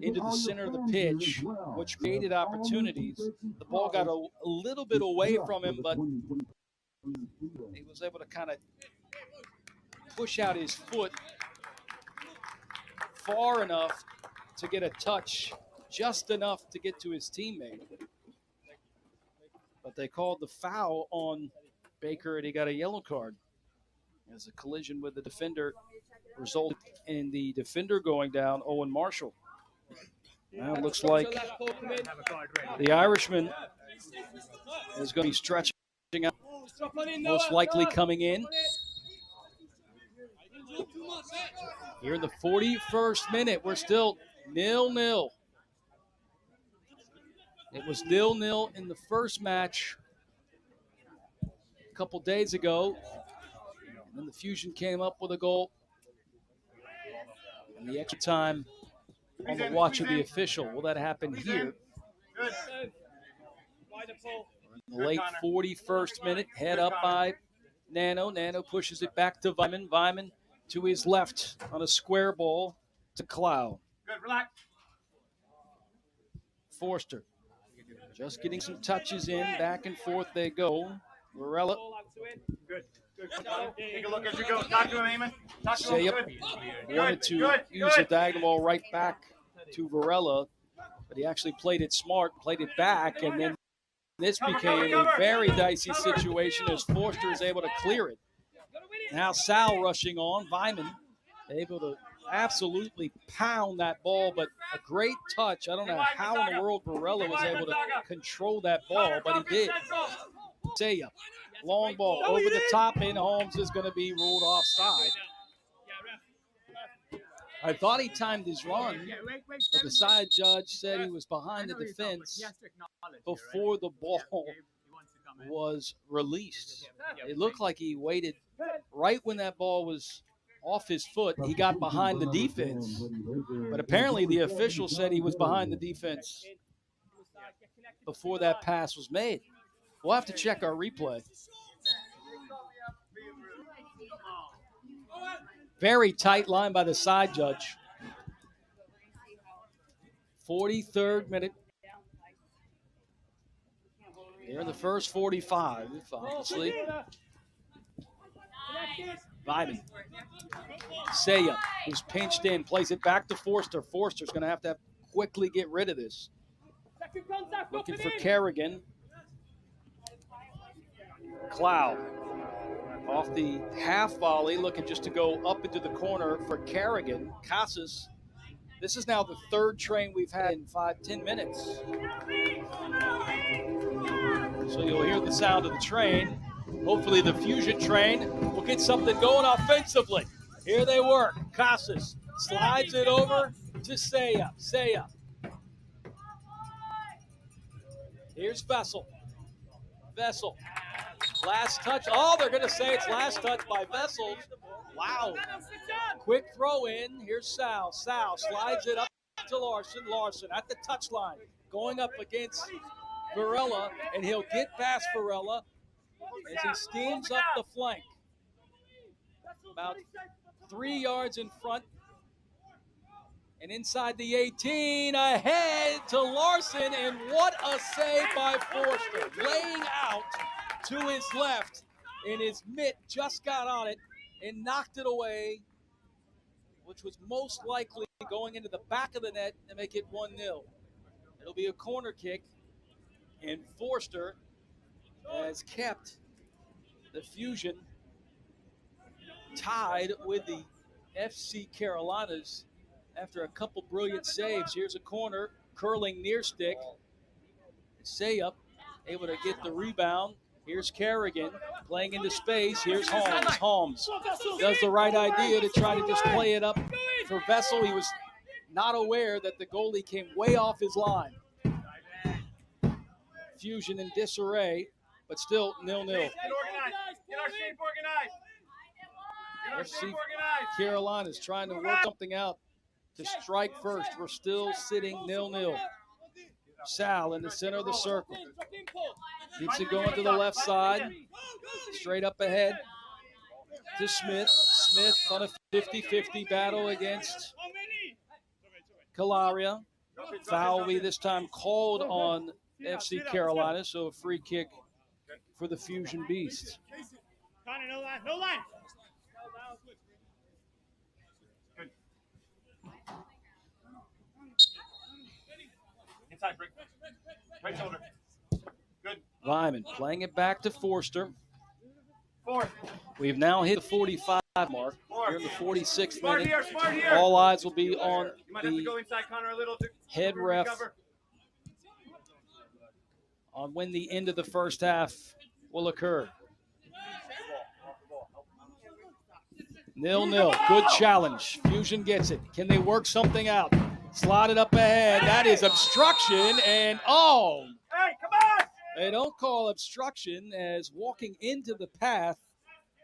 Speaker 4: into the center of the pitch, which created opportunities. The ball got a little bit away from him, but he was able to kind of push out his foot far enough to get a touch, just enough to get to his teammate. But they called the foul on Baker, and he got a yellow card as a collision with the defender resulted in the defender going down, Owen Marshall. Now it looks like the Irishman is going to be stretching out, most likely coming in. Here in the 41st minute, we're still 0-0. It was 0-0 in the first match a couple days ago. And then the Fusion came up with a goal. And the extra time on the watch of the official. Will that happen here? In the late 41st minute, head up by Nano. Nano pushes it back to Vyman. Vyman to his left on a square ball to Cloud.
Speaker 2: Good, relax.
Speaker 4: Forster just getting some touches in. Back and forth they go. Varela.
Speaker 2: Good. Take a look as you go. Talk to him, Eamon. Talk to him. Good.
Speaker 4: Wanted to use a diagonal ball right back to Varela, but he actually played it smart, played it back, and then this became a very dicey situation as Forster is able to clear it. Now Sal rushing on. Vyman able to absolutely pound that ball, but a great touch. I don't know how in the world Varela was able to control that ball, but he did. Saya, long ball over the top, and Holmes is going to be ruled offside. I thought he timed his run, but the side judge said he was behind the defense before the ball was released. It looked like he waited right when that ball was off his foot. He got behind the defense, but apparently the official said he was behind the defense before that pass was made. We'll have to check our replay. Very tight line by the side judge. 43rd minute. Here in the first 45, obviously. Vyman. Saya, who's pinched in, plays it back to Forster. Forster's going to have quickly get rid of this. Looking for Kerrigan. Cloud. Off the half volley, looking just to go up into the corner for Kerrigan. Casas. This is now the third train we've had in 5-10 minutes. So you'll hear the sound of the train. Hopefully the Fusion train will get something going offensively. Here they work. Casas slides it over to Saya. Saya. Here's Vessel. Vessel. Last touch. Oh, they're going to say it's last touch by Vessel. Wow. Quick throw in. Here's Sal. Sal slides it up to Larson. Larson at the touchline. Going up against Varela, and he'll get past Varela as he steams up the flank. About 3 yards in front. And inside the 18, ahead to Larson, and what a save by Forster. Laying out to his left, and his mitt just got on it and knocked it away which was most likely going into the back of the net to make it 1-0. It'll be a corner kick, and Forster has kept the Fusion tied with the FC Carolinas after a couple brilliant saves. Here's a corner, curling near stick. Sayup able to get the rebound. Here's Kerrigan playing into space. Here's Holmes. Holmes does the right idea to try to just play it up for Vessel. He was not aware that the goalie came way off his line. Fusion in disarray, but still 0-0.
Speaker 2: Get organized. Get our shape organized. Get our
Speaker 4: FC
Speaker 2: shape organized.
Speaker 4: Carolina's trying to work something out to strike first. We're still sitting 0-0. Sal in the center of the circle. Keeps it going to the left side. Straight up ahead to Smith. Smith on a 50-50 battle against Calaria. Foul will be this time called on FC Carolina, so a free kick for the Fusion Beasts.
Speaker 2: Connor, no line. No line. Good. Inside, break. Right shoulder. Good.
Speaker 4: Lyman playing it back to Forster.
Speaker 2: Four.
Speaker 4: We've now hit the 45 mark. Here in the 46th
Speaker 2: Smart
Speaker 4: minute.
Speaker 2: here, smart here.
Speaker 4: All eyes will be on
Speaker 2: You might have to go
Speaker 4: the
Speaker 2: inside, Connor, a little to
Speaker 4: head ref
Speaker 2: recover.
Speaker 4: on when the end of the first half will occur. 0-0. Good challenge. Fusion gets it. Can they work something out? Slide it up ahead. That is obstruction. And
Speaker 2: Hey, come on!
Speaker 4: they don't call obstruction as walking into the path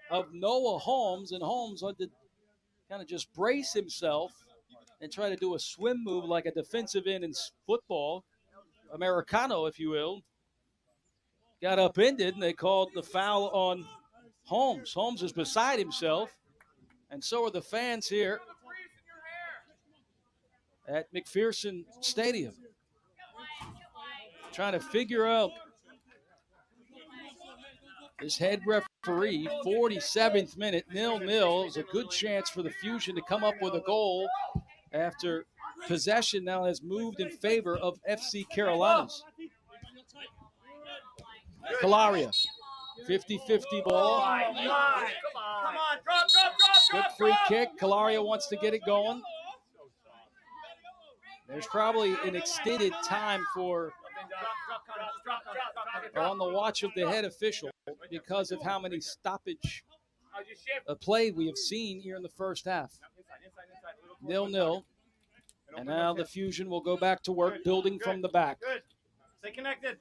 Speaker 4: of Noah Holmes. And Holmes had to kind of just brace himself and try to do a swim move like a defensive end in football, Americano, if you will. Got upended, and they called the foul on Holmes. Holmes is beside himself, and so are the fans here at McPherson Stadium. Trying to figure out this head referee. 47th minute, 0-0. It was a good chance for the Fusion to come up with a goal after possession now has moved in favor of FC Carolinas. Calaria, 50-50 ball.
Speaker 2: Come on, drop.
Speaker 4: Good free kick. Calaria wants to get it going. There's probably an extended time for on the watch of the head official because of how many stoppage play we have seen here in the first half. 0-0. And now the Fusion will go back to work, building from the back.
Speaker 2: Good. Stay connected.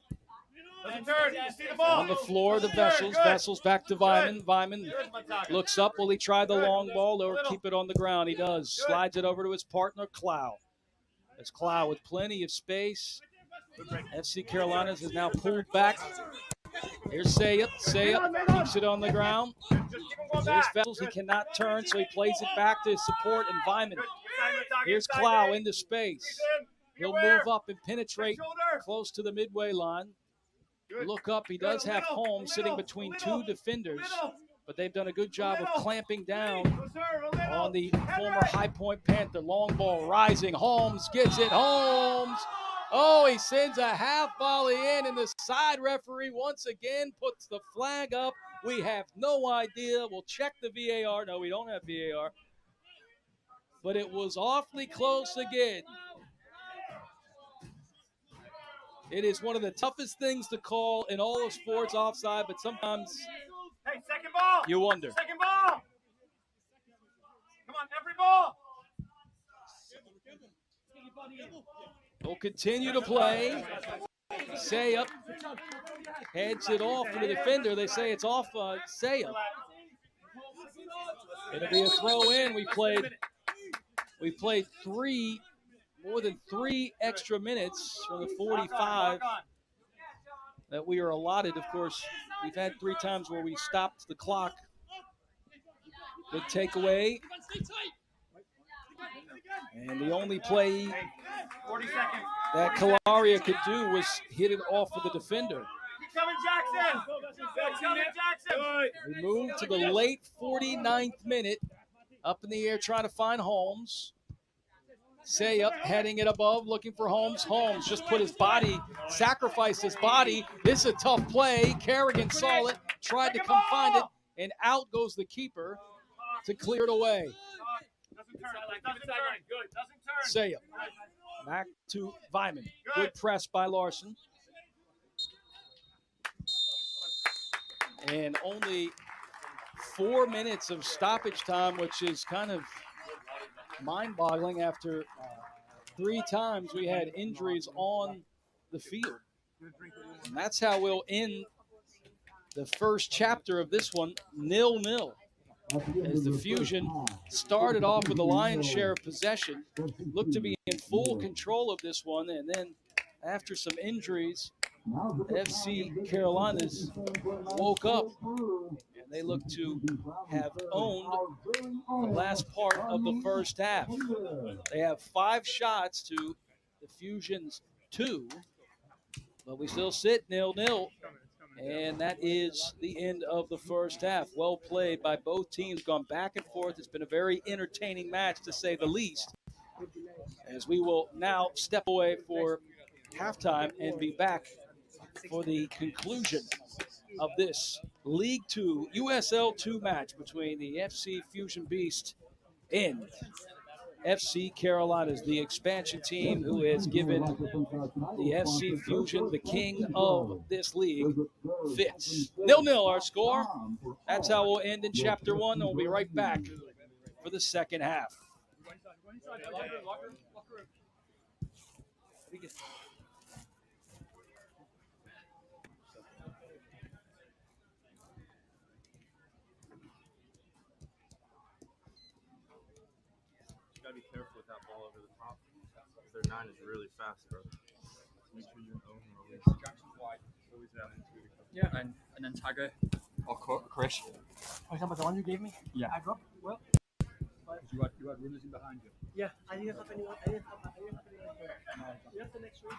Speaker 2: Doesn't turn. You see the ball.
Speaker 4: On the floor, the Vessels. Vessels back to Vyman. Vyman looks up. Will he try the long ball or keep it on the ground? He does. Slides it over to his partner, Clow. As Clow with plenty of space. FC Carolinas is now pulled back. Here's Sayup. Sayup keeps it on the ground. There's Vessels. He cannot turn, so he plays it back to his support and Vyman. Here's Clow into space. He'll move up and penetrate close to the midway line. Look up. He does have Holmes sitting between two defenders, but they've done a good job of clamping down on the former High Point Panther. Long ball rising. Holmes gets it. Holmes. Oh, he sends a half volley in, and the side referee once again puts the flag up. We have no idea. We'll check the VAR. No, we don't have VAR. But it was awfully close again. It is one of the toughest things to call in all of sports, offside, but sometimes
Speaker 2: Hey, second ball.
Speaker 4: you wonder.
Speaker 2: Second ball. Come on, every ball.
Speaker 4: We'll continue to play. Sayup heads it off to the defender. They say it's off Sayup. It'll be a throw in. We played more than three extra minutes from the 45 that we are allotted. Of course, we've had 3 times where we stopped the clock. Good takeaway. And the only play
Speaker 2: 40 seconds.
Speaker 4: that Calaria could do was hit it off of the defender.
Speaker 2: Keep coming, Jackson. Keep coming, Jackson.
Speaker 4: We move to the late 49th minute. Up in the air trying to find Holmes. Sayup heading it above, looking for Holmes. Holmes just put his body, sacrificed his body. This is a tough play. Kerrigan saw it, tried to come find it, and out goes the keeper to clear it away. Sayup back to Vyman. Good press by Larson. And only 4 minutes of stoppage time, which is kind of mind-boggling after 3 times we had injuries on the field. And that's how we'll end the first chapter of this one, 0-0. As the Fusion started off with the lion's share of possession, looked to be in full control of this one, and then after some injuries, FC Carolinas woke up, and they look to have owned the last part of the first half. They have 5 shots to the Fusion's 2, but we still sit 0-0, and that is the end of the first half. Well played by both teams, gone back and forth. It's been a very entertaining match, to say the least, as we will now step away for halftime and be back for the conclusion of this League 2 USL-2 match between the FC Fusion Beast and FC Carolinas, the expansion team who has given the FC Fusion, the king of this league, fits. 0-0 our score. That's how we'll end in Chapter 1, and we'll be right back for the second half.
Speaker 6: Gotta be careful with that ball over the top. Their 9 is really fast, bro. Make sure you're own release. Always down into it.
Speaker 7: Yeah, and then Tiger or Chris.
Speaker 2: For example, the one you gave me?
Speaker 7: Yeah.
Speaker 2: I dropped, well.
Speaker 7: You had runners in behind you.
Speaker 2: Yeah, I didn't have anyone. I didn't have anyone. You have the next week.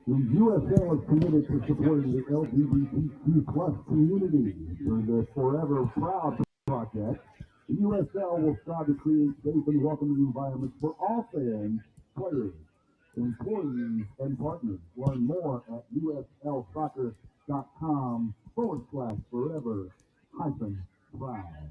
Speaker 5: The USL is committed to supporting the LGBTQ plus community through the Forever Proud project. The USL will strive to create safe and welcoming environments for all fans, players, employees, and partners. Learn more at uslsoccer.com/forever-proud.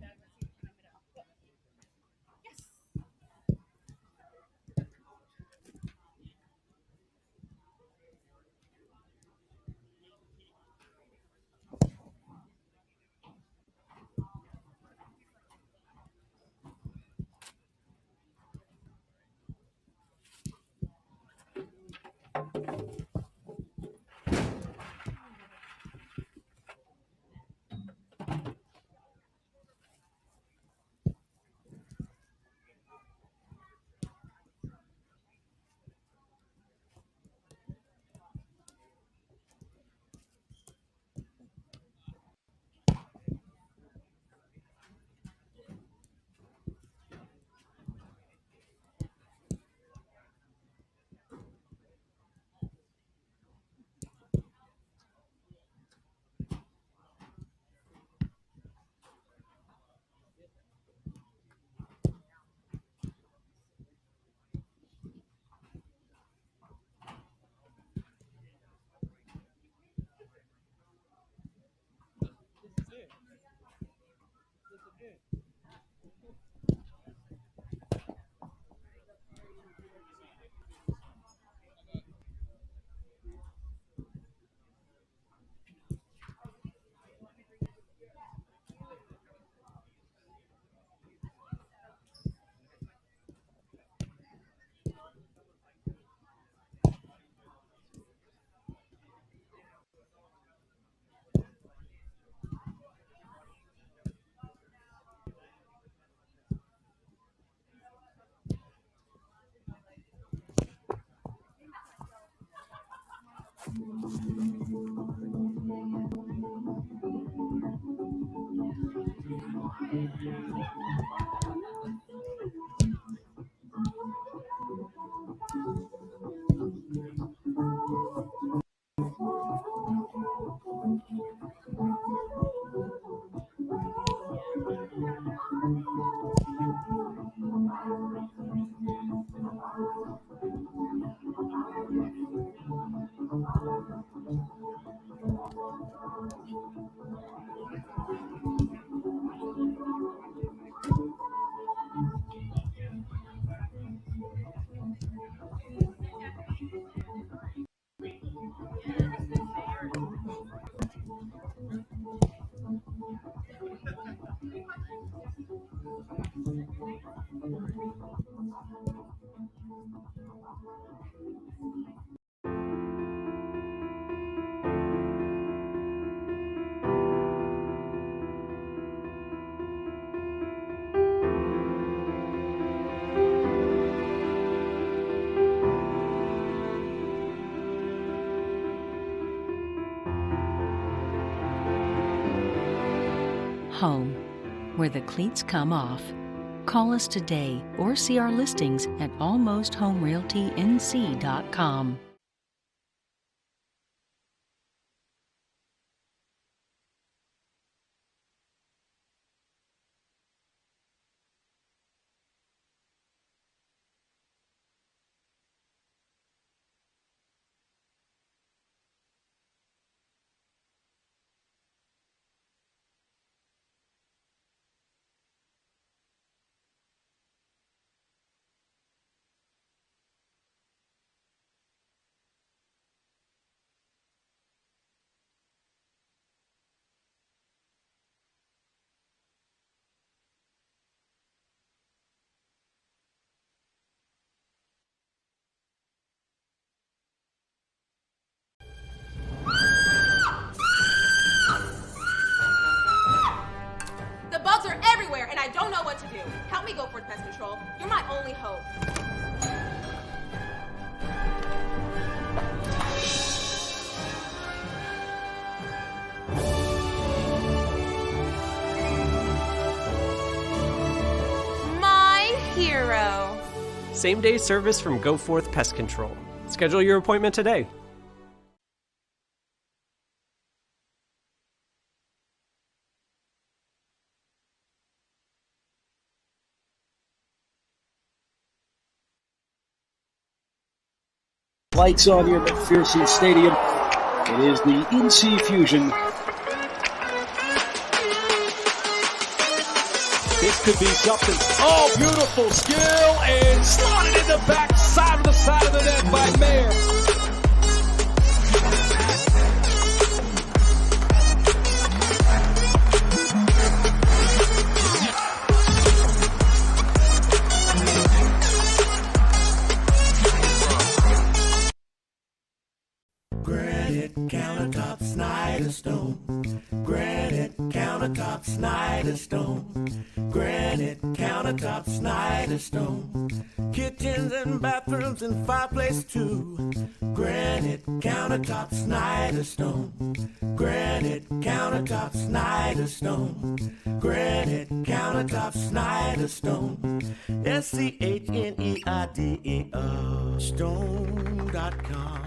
Speaker 8: Home, where the cleats come off. Call us today or see our listings at almosthomerealtync.com.
Speaker 3: The bugs are everywhere, and I don't know what to do. Help me, Go Forth Pest Control. You're my only hope. My hero.
Speaker 9: Same-day service from Go Forth Pest Control. Schedule your appointment today.
Speaker 4: Lights on here at McPherson Stadium. It is the NC Fusion. This could be something. Oh, beautiful skill and slotted in the back side of the net by Mayer.
Speaker 10: Granite countertop, Snyder Stone. Granite countertop, Snyder Stone. Granite countertop, Snyder Stone. Kitchens and bathrooms and fireplace too. Granite countertop, Snyder Stone. Granite countertop, Snyder Stone. Granite countertop, Snyder Stone. SCHNEIDER Stone.com.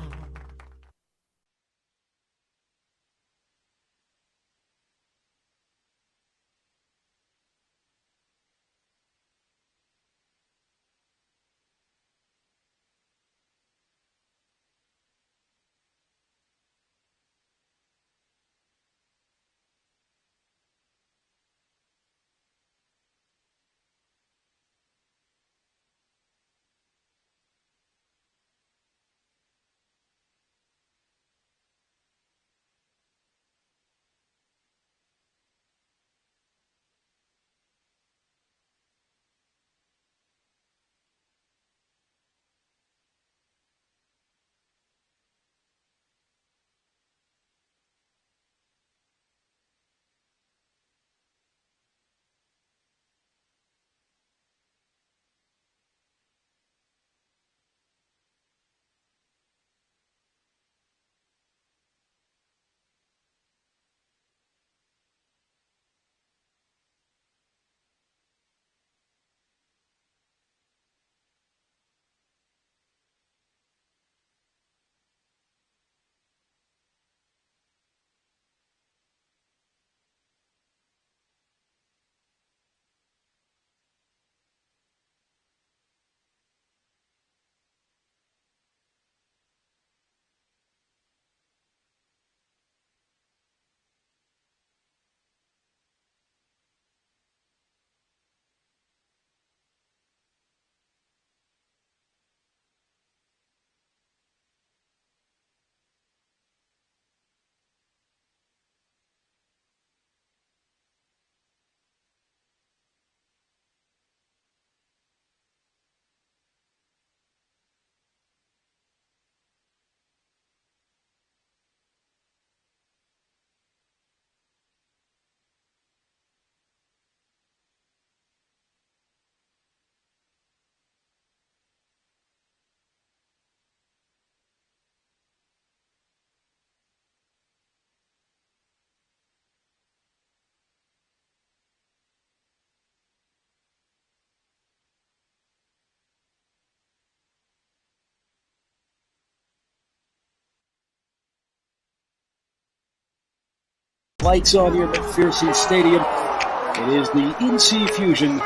Speaker 4: Lights on here at McPherson Stadium. It is the NC Fusion.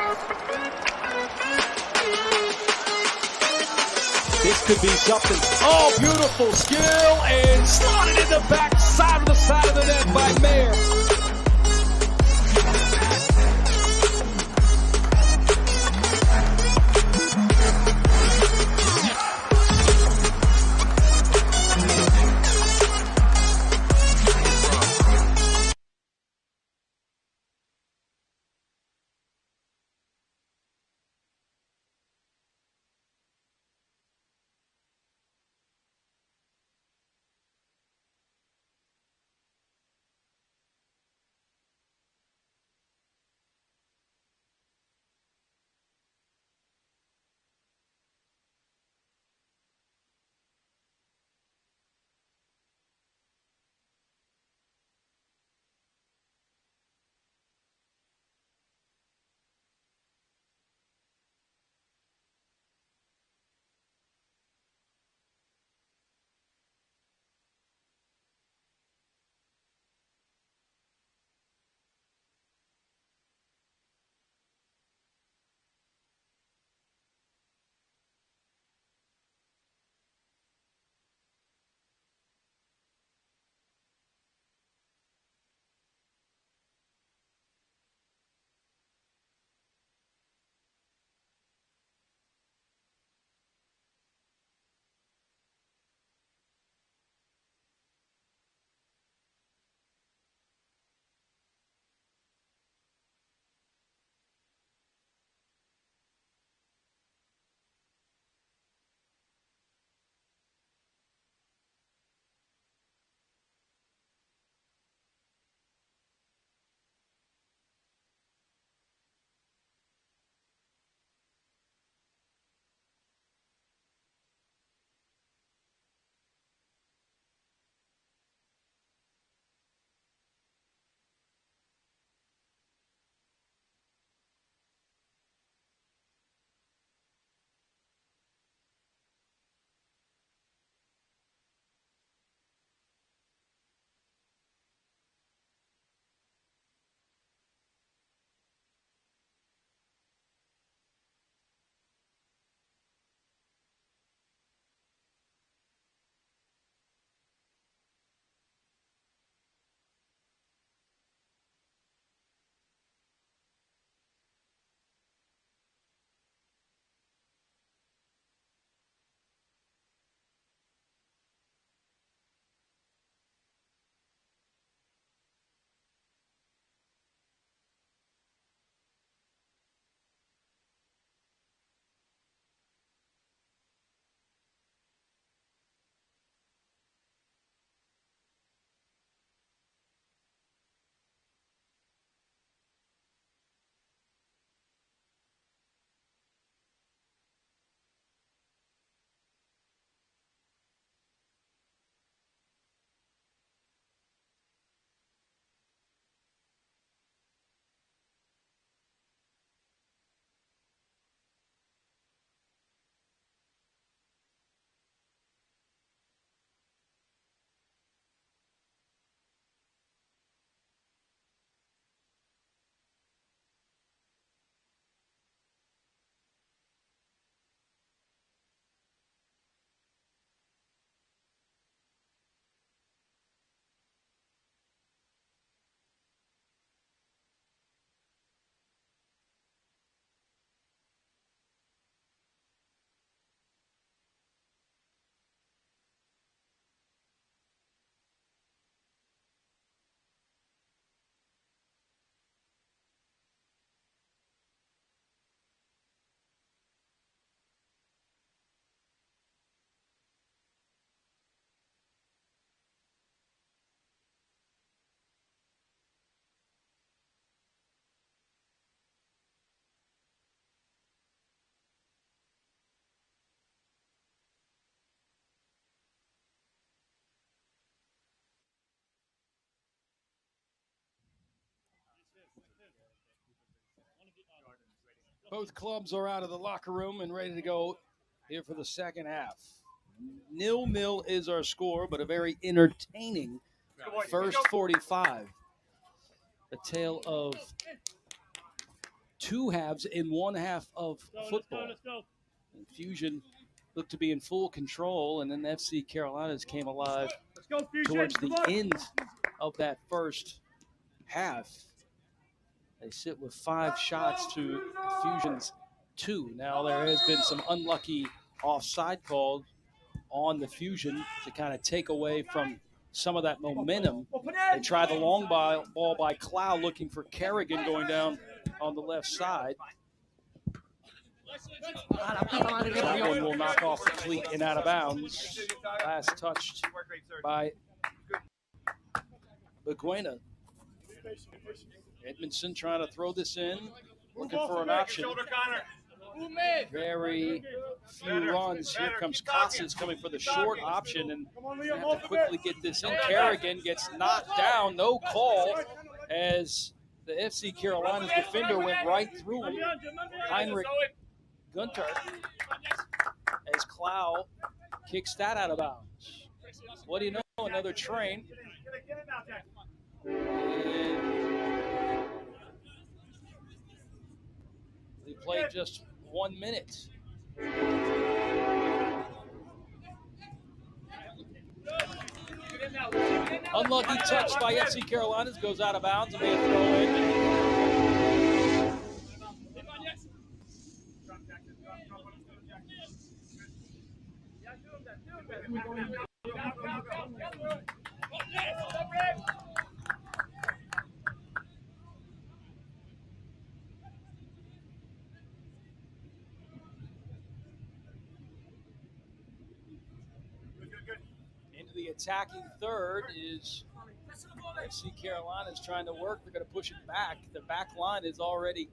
Speaker 4: This could be something. Oh, beautiful skill and slotted in the back side of the net by Mayer. Both clubs are out of the locker room and ready to go here for the second half. 0-0 is our score, but a very entertaining first 45. a tale of two halves in one half of football. And Fusion looked to be in full control, and then FC Carolinas came alive towards the end of that first half. They sit with 5 shots to Fusion's 2. Now there has been some unlucky offside calls on the Fusion to kind of take away from some of that momentum. They tried the long ball by Clow looking for Kerrigan going down on the left side. That one will knock off the cleat and out of bounds. Last touched by Beguena. Edmondson trying to throw this in, looking for an option. Very few runs. Here comes Casas coming for the short option, and have to quickly get this in. Kerrigan gets knocked down, no call, as the FC Carolinas defender went right through him. Heinrich Gunter, as Clow kicks that out of bounds. What do you know? Another train. And we played just 1 minute. Unlucky touch by FC Carolinas, goes out of bounds and may throw in. Into the attacking third is FC Carolina's trying to work. They're going to push it back. The back line is already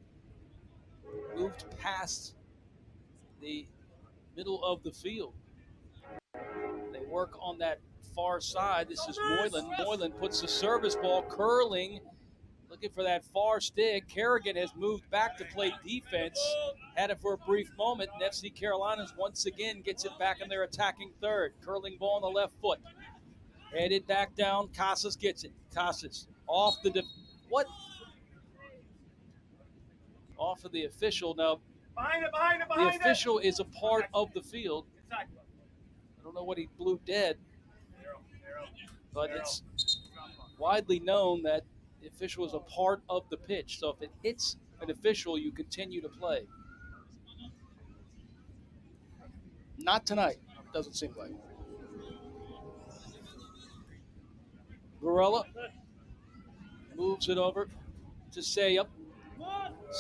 Speaker 4: moved past the middle of the field. They work on that far side. This is Moylan. Moylan puts the service ball curling, looking for that far stick. Kerrigan has moved back to play defense. Had it for a brief moment, and FC Carolinas once again gets it back in their attacking third. Curling ball on the left foot. Headed back down. Casas gets it. Casas off the off of the official. Now, the official is a part of the field. I don't know what he blew dead, but it's widely known that the official is a part of the pitch. So if it hits an official, you continue to play. Not tonight, doesn't seem like. Varela moves it over to Sayup.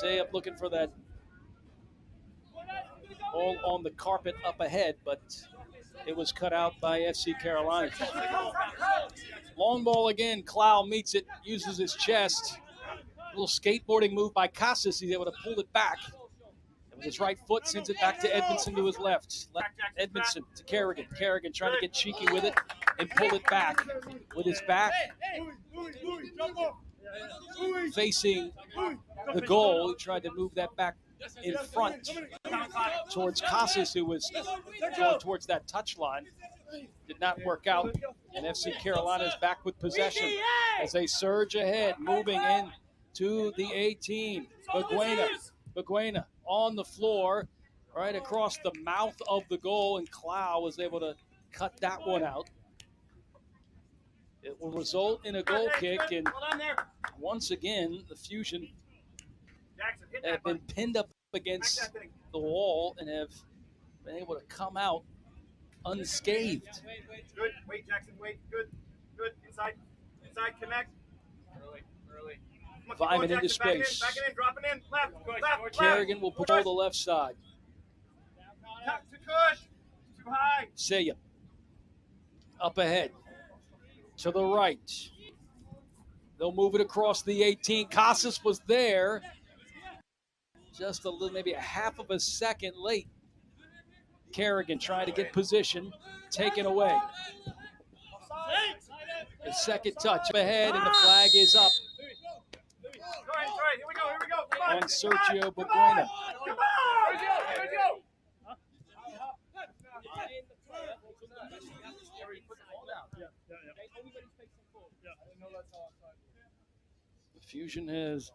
Speaker 4: Sayup looking for that ball on the carpet up ahead, but it was cut out by FC Carolina. Long ball again. Clow meets it, uses his chest. A little skateboarding move by Casas. He's able to pull it back. And with his right foot, sends it back to Edmondson to his left. Edmondson to Kerrigan. Kerrigan trying to get cheeky with it and pull it back. With his back facing the goal, he tried to move that back in front towards Casas, who was going towards that touch line. Did not work out, and FC Carolina is back with possession as they surge ahead, moving in to the 18. Beguena on the floor, right across the mouth of the goal, and Clow was able to cut that one out. It will result in a goal kick, and once again, the Fusion have been pinned up against the wall and have been able to come out unscathed.
Speaker 2: Good. Wait, Jackson. Wait. Good. Inside, connect. Early.
Speaker 4: 5 minutes into space.
Speaker 2: Back it in, dropping in. Left.
Speaker 4: Kerrigan will patrol the left side.
Speaker 2: Too good. Too high.
Speaker 4: Sayup. Up ahead. To the right. They'll move it across the 18. Casas was there. Just a little, maybe a half of a second late. Kerrigan trying to get position. Taken away. The second touch ahead, and the flag is up
Speaker 2: Here we go.
Speaker 4: on Sergio Beguena.
Speaker 2: Here we go.
Speaker 4: Fusion has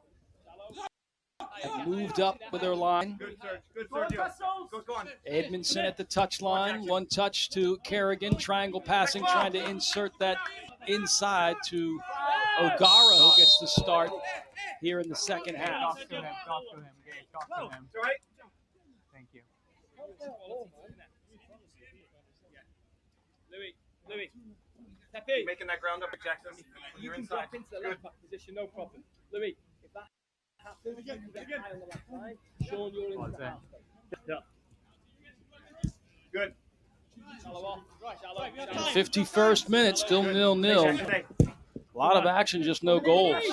Speaker 4: moved up with their line.
Speaker 2: Good search. Good search. Go on.
Speaker 4: Edmondson at the touch line. One touch to Kerrigan. Triangle passing, trying to insert that inside to O'Gara, who gets the start here in the second half.
Speaker 7: Talk to him. Talk to him. Okay, talk to him.
Speaker 2: It's all right.
Speaker 7: Thank you.
Speaker 2: Louis. Pepe. Making that ground up, Jackson. You're inside.
Speaker 11: Into the left back position, no problem. Louis, if that happens, you can get high on the left line. Sean, you're into the half space.
Speaker 2: Good.
Speaker 4: 51st minute, still 0-0. A lot of action, just no goals.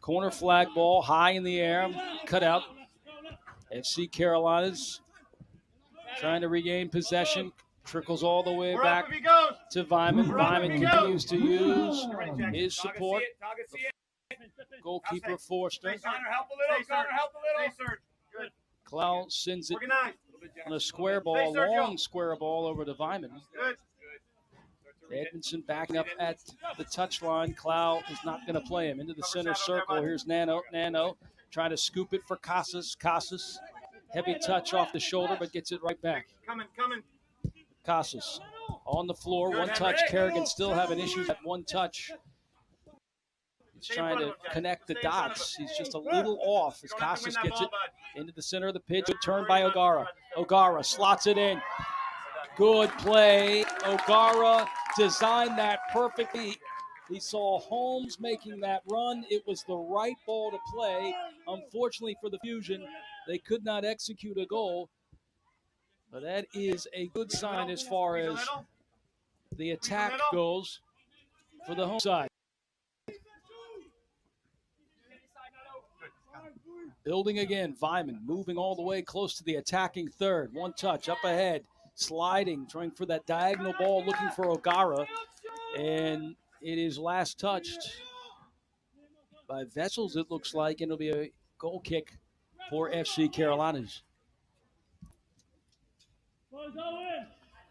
Speaker 4: Corner flag ball, high in the air, cut out. FC Carolinas trying to regain possession. Trickles all the way back to Vyman. Vyman continues to use his support. Goalkeeper Forster.
Speaker 2: Connor, help a little. Good.
Speaker 4: Clow sends it on a square ball, long square ball over to Vyman. Edmondson backing up at the touchline. Clow is not going to play him into the center circle. Here's Nano. Nano trying to scoop it for Casas. Casas, heavy touch off the shoulder, but gets it right back.
Speaker 2: Coming.
Speaker 4: Casas on the floor, one touch. Kerrigan still having issues at one touch. He's trying to connect the dots. He's just a little off as Casas gets it into the center of the pitch. Turned by O'Gara. O'Gara slots it in. Good play. O'Gara designed that perfectly. He saw Holmes making that run. It was the right ball to play. Unfortunately for the Fusion, they could not execute a goal. But that is a good sign as far as the attack goes for the home side. Building again, Vyman moving all the way close to the attacking third. One touch up ahead, sliding, trying for that diagonal ball, looking for O'Gara. And it is last touched by Vessels, it looks like, and it'll be a goal kick for FC Carolinas.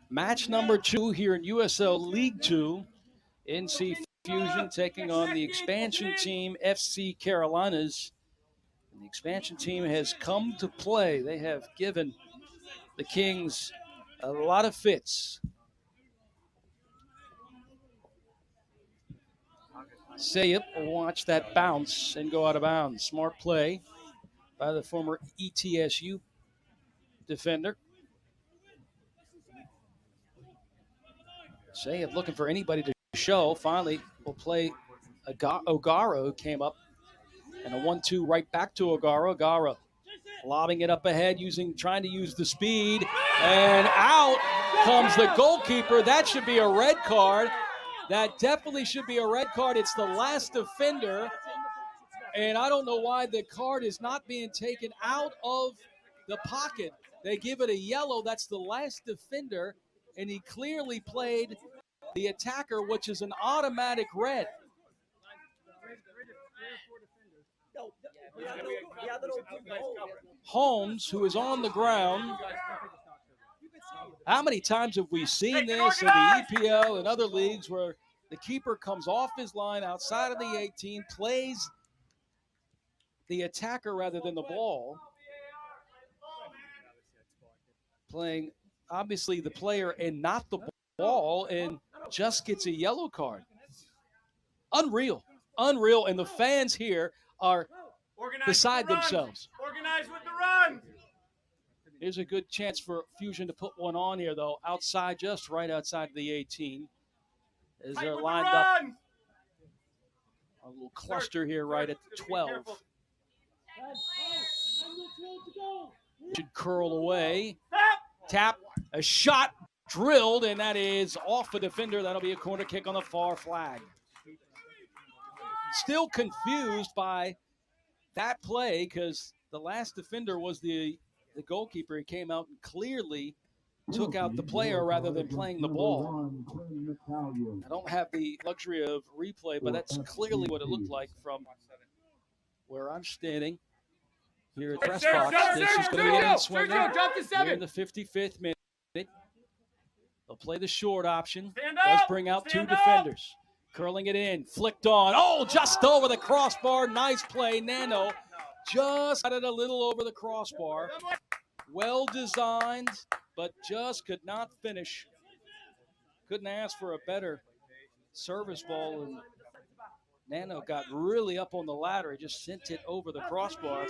Speaker 4: Match number 2 here in USL League 2. NC Fusion taking on the expansion team, FC Carolinas. And the expansion team has come to play. They have given the Kings a lot of fits. Sayup will watch that bounce and go out of bounds. Smart play by the former ETSU defender. Sayup looking for anybody to show. Finally, will play O'Gara, who came up. And a 1-2 right back to O'Gara. O'Gara lobbing it up ahead, trying to use the speed. And out comes the goalkeeper. That should be a red card. That definitely should be a red card. It's the last defender. And I don't know why the card is not being taken out of the pocket. They give it a yellow. That's the last defender. And he clearly played the attacker, which is an automatic red. Holmes, who is on the ground. How many times have we seen this in the EPL and other leagues where the keeper comes off his line outside of the 18, plays the attacker rather than the ball, playing obviously the player and not the ball, and just gets a yellow card. Unreal. And the fans here are beside themselves.
Speaker 2: Organize with the run.
Speaker 4: Here's a good chance for Fusion to put one on here, though, outside, just right outside of the 18. As they're lined up. A little cluster here right at the 12. Should curl away. Tap, a shot drilled, and that is off a defender. That'll be a corner kick on the far flag. Still confused by that play because the last defender was the goalkeeper. He came out and clearly took out the player rather than playing the ball. I don't have the luxury of replay, but that's clearly what it looked like from where I'm standing here at press box. This is going to be an swinger here in the 55th minute. They'll play the short option. Does bring out two defenders. Curling it in, flicked on. Oh, just over the crossbar. Nice play. Nano just got it a little over the crossbar. Well designed, but just could not finish. Couldn't ask for a better service ball, and Nano got really up on the ladder. He just sent it over the crossbar.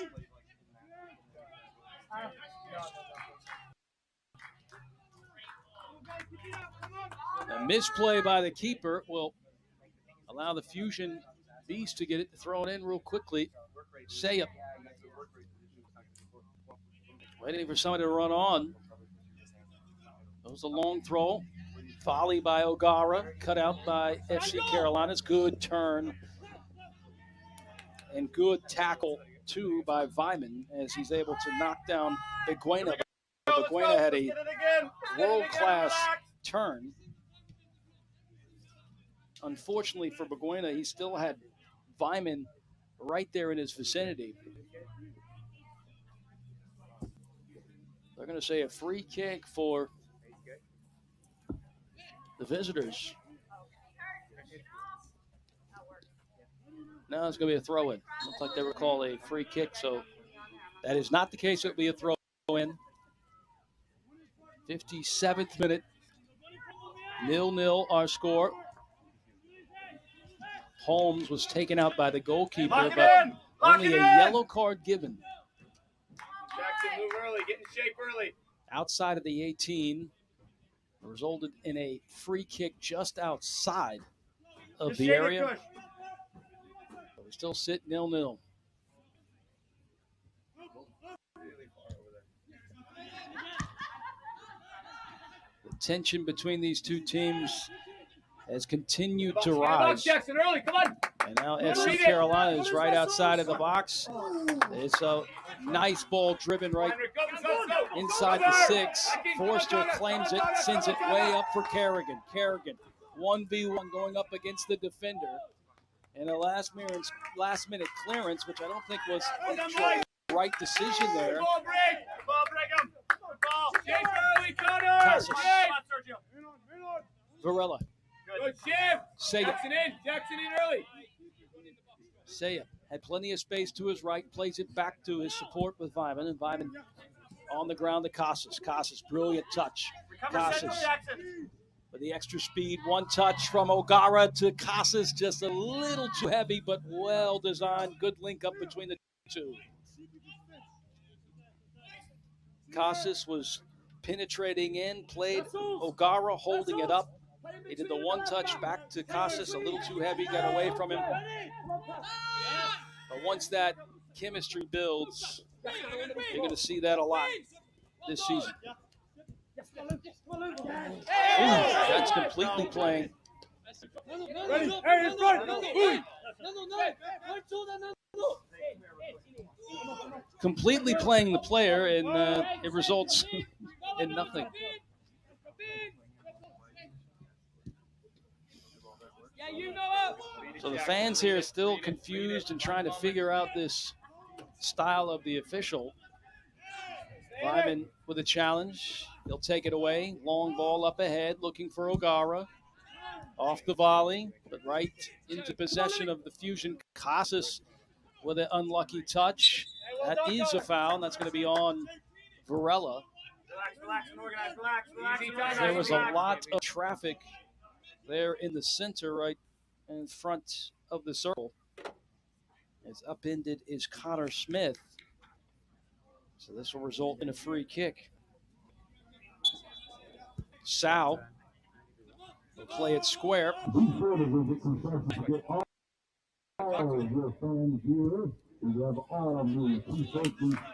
Speaker 4: A misplay by the keeper will allow the Fusion Beast to get it to throw it in real quickly. Sayup waiting for somebody to run on. That was a long throw. Volley by O'Gara, cut out by FC Carolina's. Good turn and good tackle, too, by Vyman as he's able to knock down Beguena. Beguena had a world-class turn. Unfortunately for Beguena, he still had Vyman right there in his vicinity. They're going to say a free kick for the visitors. No, it's going to be a throw-in. Looks like they recall a free kick, so that is not the case. It will be a throw-in. 57th minute. 0-0 our score. Holmes was taken out by the goalkeeper, but only a yellow card given.
Speaker 2: Jackson, move early. Get in shape early.
Speaker 4: Outside of the 18, resulted in a free kick just outside of the area. We still sit 0-0. The tension between these two teams has continued to rise.
Speaker 2: Jackson, early. Come on.
Speaker 4: And now FC Carolina is right outside of the box. It's a nice ball driven right inside the 6. Forster claims it, sends it way up for Kerrigan. Kerrigan, 1v1 going up against the defender. And a last-minute clearance, which I don't think was the right decision there.
Speaker 2: Ball break him. Ball. Chase early, Connor.
Speaker 4: Varela.
Speaker 2: Good shift. Jackson in early.
Speaker 4: Sayup had plenty of space to his right, plays it back to his support with Vyman, and Vyman on the ground to Casas. Casas, brilliant touch. Casas with the extra speed, one touch from O'Gara to Casas, just a little too heavy, but well designed. Good link up between the two. Casas was penetrating in, played O'Gara holding it up. He did the one touch back to Casas, a little too heavy, got away from him. But once that chemistry builds, you're going to see that a lot this season. Ooh, that's completely playing. Completely playing the player, and it results in nothing. So the fans here are still confused and trying to figure out this style of the official. Vyman with a challenge. He'll take it away. Long ball up ahead, looking for O'Gara. Off the volley, but right into possession of the Fusion. Casas with an unlucky touch. That is a foul, and that's going to be on Varela. There was a lot of traffic there in the center, right in front of the circle. As upended is Connor Smith. So this will result in a free kick. Sal will play it square.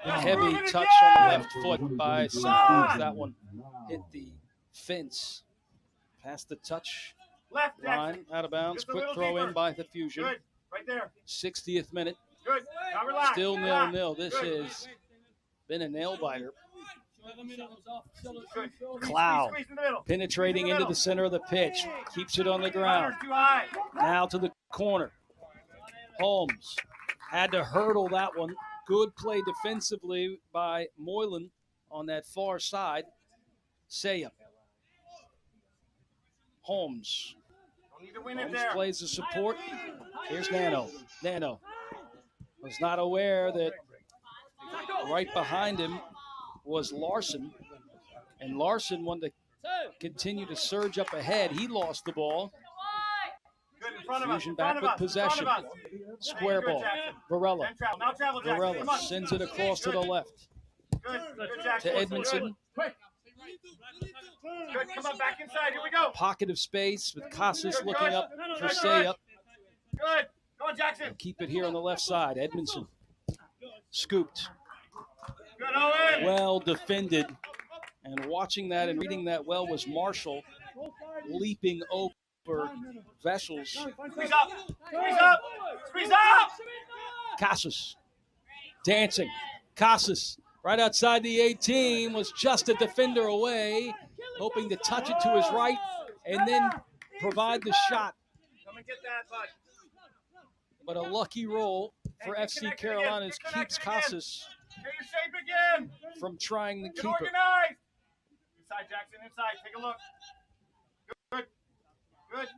Speaker 4: Heavy touch on the left foot by Sal as that one hit the fence. Past the touch line, out of bounds. Quick throw in by the Fusion.
Speaker 2: Good. Right there.
Speaker 4: 60th minute.
Speaker 2: Good. Now relax.
Speaker 4: Still 0-0. This has been a nail biter. Cloud penetrating into the center of the pitch. Keeps it on the ground. Now to the corner. Holmes had to hurdle that one. Good play defensively by Moylan on that far side. Sayup. Holmes
Speaker 2: Need to win it
Speaker 4: Holmes
Speaker 2: there.
Speaker 4: plays the support. Here's Nano. Nano was not aware that right behind him was Larson. And Larson wanted to continue to surge up ahead. He lost the ball.
Speaker 2: Good, in front of
Speaker 4: Fusion
Speaker 2: us,
Speaker 4: back with
Speaker 2: in front of us,
Speaker 4: possession.
Speaker 2: in front of us.
Speaker 4: Square
Speaker 2: Good,
Speaker 4: ball.
Speaker 2: Jackson.
Speaker 4: Varela.
Speaker 2: Then travel. Now travel, Jackson. Come
Speaker 4: Varela
Speaker 2: on.
Speaker 4: sends it across to the left.
Speaker 2: Good, Jackson.
Speaker 4: To Edmondson.
Speaker 2: Good, come on, back inside. Here we go.
Speaker 4: Pocket of space with Casas
Speaker 2: Good,
Speaker 4: looking
Speaker 2: good.
Speaker 4: up for
Speaker 2: Good,
Speaker 4: Sayup.
Speaker 2: Good. Go on, Jackson.
Speaker 4: Keep it here on the left side. Edmondson scooped.
Speaker 2: Good, Owen.
Speaker 4: Well defended. And watching that and reading that well was Marshall leaping over Vessels.
Speaker 2: Squeeze up. Squeeze up. Squeeze up.
Speaker 4: Casas dancing. Casas right outside the 18 was just a defender away, hoping to touch it to his right and then provide the shot.
Speaker 2: Come and get that, bud.
Speaker 4: But a lucky roll for FC Carolinas keeps Casas
Speaker 2: Get your shape again.
Speaker 4: from trying to
Speaker 2: Get
Speaker 4: keep it.
Speaker 2: organized. Inside, Jackson. Inside. Take a look. Good. Good.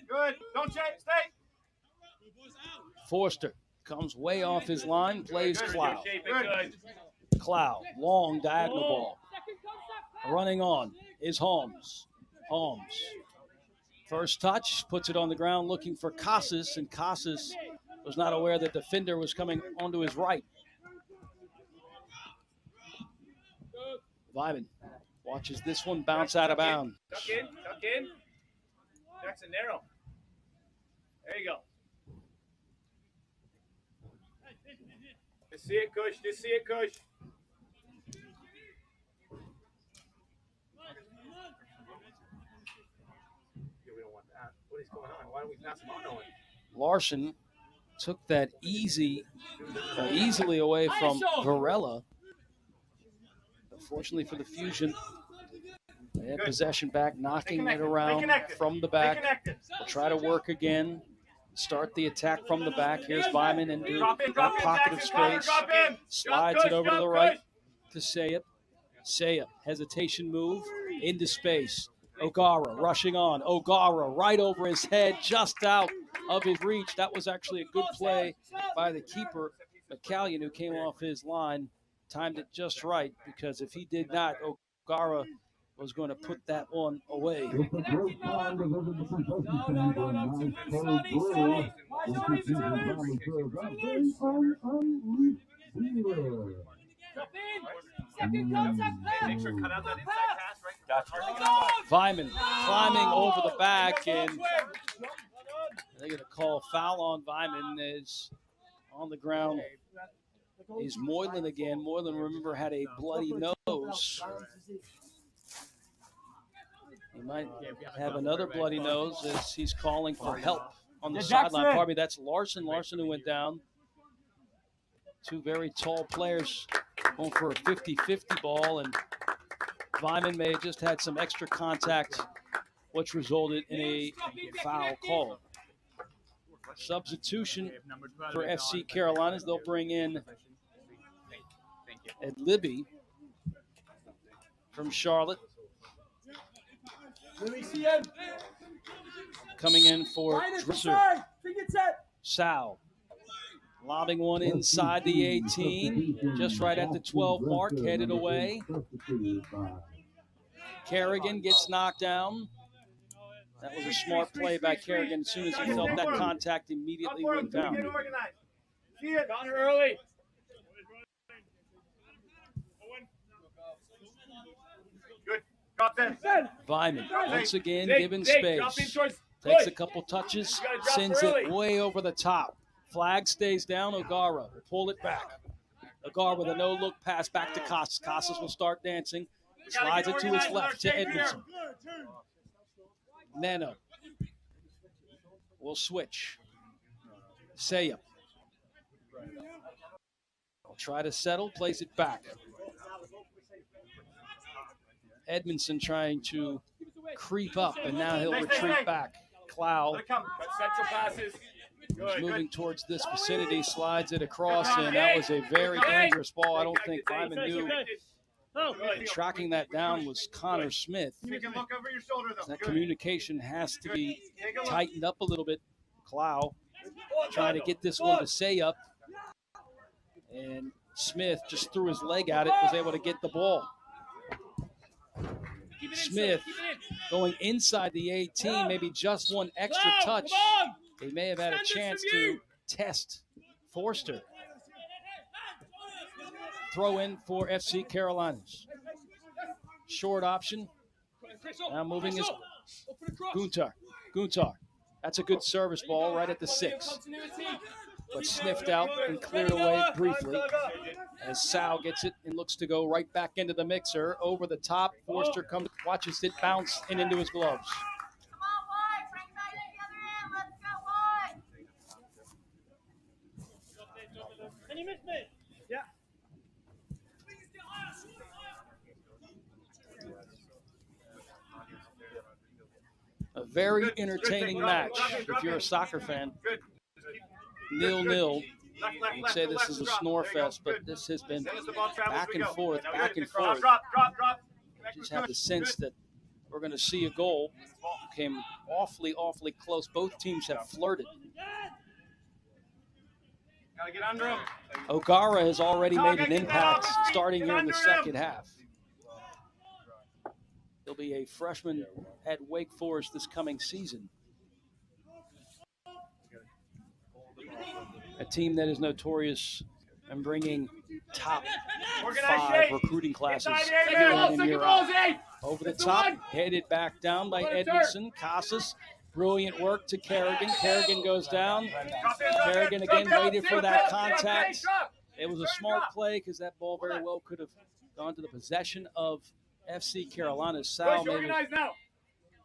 Speaker 2: Good. Don't change. Stay.
Speaker 4: Forster comes way off his line, plays Cloud.
Speaker 2: Good.
Speaker 4: Cloud, long diagonal ball. Running on is Holmes. Holmes. First touch, puts it on the ground looking for Casas, and Casas was not aware that the defender was coming onto his right. Vyman watches this one bounce out of bounds.
Speaker 2: Tuck in. Tuck in. Jackson, narrow. There you go. Just see it, Kush. Just see it, Kush. We don't want that. What is going on? Why don't we pass him on?
Speaker 4: Larson took that easily away from Varela. But fortunately for the Fusion, they had possession back, knocking it around from the back. We'll try to work again. Start the attack from the back. Here's Vyman into that pocket of space. Slides it over to the right to Sayup. Sayup, hesitation move into space. O'Gara rushing on. O'Gara right over his head, just out of his reach. That was actually a good play by the keeper, McCallion, who came off his line. Timed it just right, because if he did not, O'Gara was going to put that one away.
Speaker 5: It's a great time to visit the concession stand for a nice cold brew.
Speaker 2: Make sure cut out that inside pass, right?
Speaker 4: Vyman climbing over the back, and they're going to call foul on Vyman. Is on the ground is Moylan again. Moylan, remember, had a bloody nose. He might have another bloody nose as he's calling for help on the sideline. Pardon me, that's Larson. Larson who went down. Two very tall players going for a 50-50 ball, and Vyman may have just had some extra contact, which resulted in a foul call. Substitution for FC Carolinas. They'll bring in Ed Libby from Charlotte. Coming in for Drisser. Sal lobbing one inside the 18, just right at the 12 mark, headed away. Kerrigan gets knocked down. That was a smart play by Kerrigan. As soon as he felt that contact, immediately went down.
Speaker 2: See it. Connor early. Good. Drop in.
Speaker 4: Vyman once again given space. Takes a couple touches, sends it way over the top. Flag stays down. O'Gara will pull it back. O'Gara with a no-look pass back to Casas. Casas will start dancing. Slides it to his left to Edmondson. Nano will switch. Sayup will try to settle, plays it back. Edmondson trying to creep up, and now he'll retreat back. Cloud is moving towards this vicinity, slides it across, and that was a very dangerous ball. I don't think Vyman knew And tracking that down was Connor Smith.
Speaker 2: You can look over your shoulder, though.
Speaker 4: That communication has to be tightened up a little bit. Clow trying to get this one to say up. And Smith just threw his leg at it, was able to get the ball. Smith going inside the 18, maybe just one extra touch. They may have had a chance to test Forster. Throw in for FC Carolinas. Short option. Now moving is Guntar. That's a good service ball right at the 6. But sniffed out and cleared away briefly as Sal gets it and looks to go right back into the mixer. Over the top, Forster comes, watches it bounce and into his gloves.
Speaker 3: Come on, wide. Bring back to the other end. Let's go wide.
Speaker 11: Can you miss me? Yeah.
Speaker 4: A very entertaining match if you're a soccer fan. 0-0. You'd say this is a snore fest, but this has been back and forth. Just have the sense that we're going to see a goal. Came awfully close. Both teams have flirted.
Speaker 2: Gotta get under him.
Speaker 4: O'Gara has already made an impact starting here in the second half. He'll be a freshman at Wake Forest this coming season. A team that is notorious in bringing top 5 recruiting classes year in and year out. Over the top, headed back down by Edmondson. Casas, brilliant work to Kerrigan. Kerrigan goes down. Kerrigan again waited for that contact. It was a smart play because that ball very well could have gone to the possession of FC Carolina. Sal maybe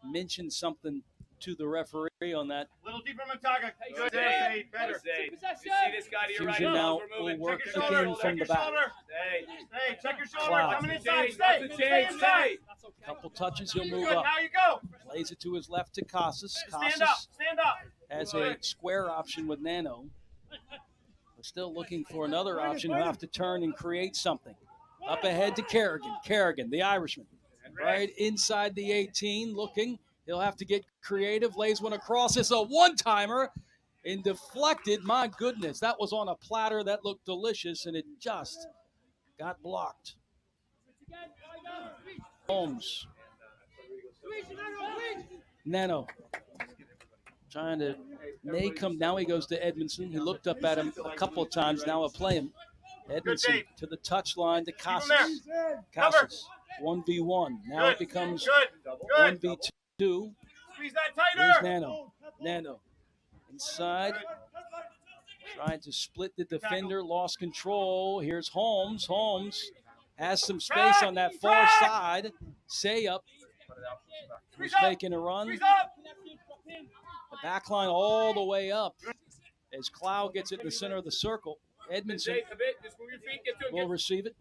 Speaker 4: mentioned something to the referee on that.
Speaker 2: Little deeper, Montaga. Good day, better.
Speaker 11: You see this guy to your right?
Speaker 4: Fusion now will work again from the back.
Speaker 2: Hey, check your shoulder.
Speaker 4: Cloud.
Speaker 2: Coming inside. Stay inside.
Speaker 4: Couple touches, he'll move up.
Speaker 2: Now you go.
Speaker 4: Plays it to his left to Casas.
Speaker 2: Stand up.
Speaker 4: Has a square option with Nano. We're still looking for another option. He'll have to turn and create something. Up ahead to Kerrigan. Kerrigan, the Irishman. Right inside the 18, looking. He'll have to get creative. Lays one across. It's a one-timer and deflected. My goodness, that was on a platter that looked delicious, and it just got blocked. Holmes. Nano. Trying to make him. Now he goes to Edmondson. He looked up at him a couple of times. Now he'll play him. Edmondson to the touchline to Casas. Casas. 1v1. Now it becomes 1v2.
Speaker 2: Squeeze that tighter.
Speaker 4: Here's Nano. Inside. Trying to split the defender. Lost control. Here's Holmes. Holmes has some space on that far side. Say up. He's making a run. The back line all the way up as Cloud gets it in the center of the circle. Edmondson will receive it.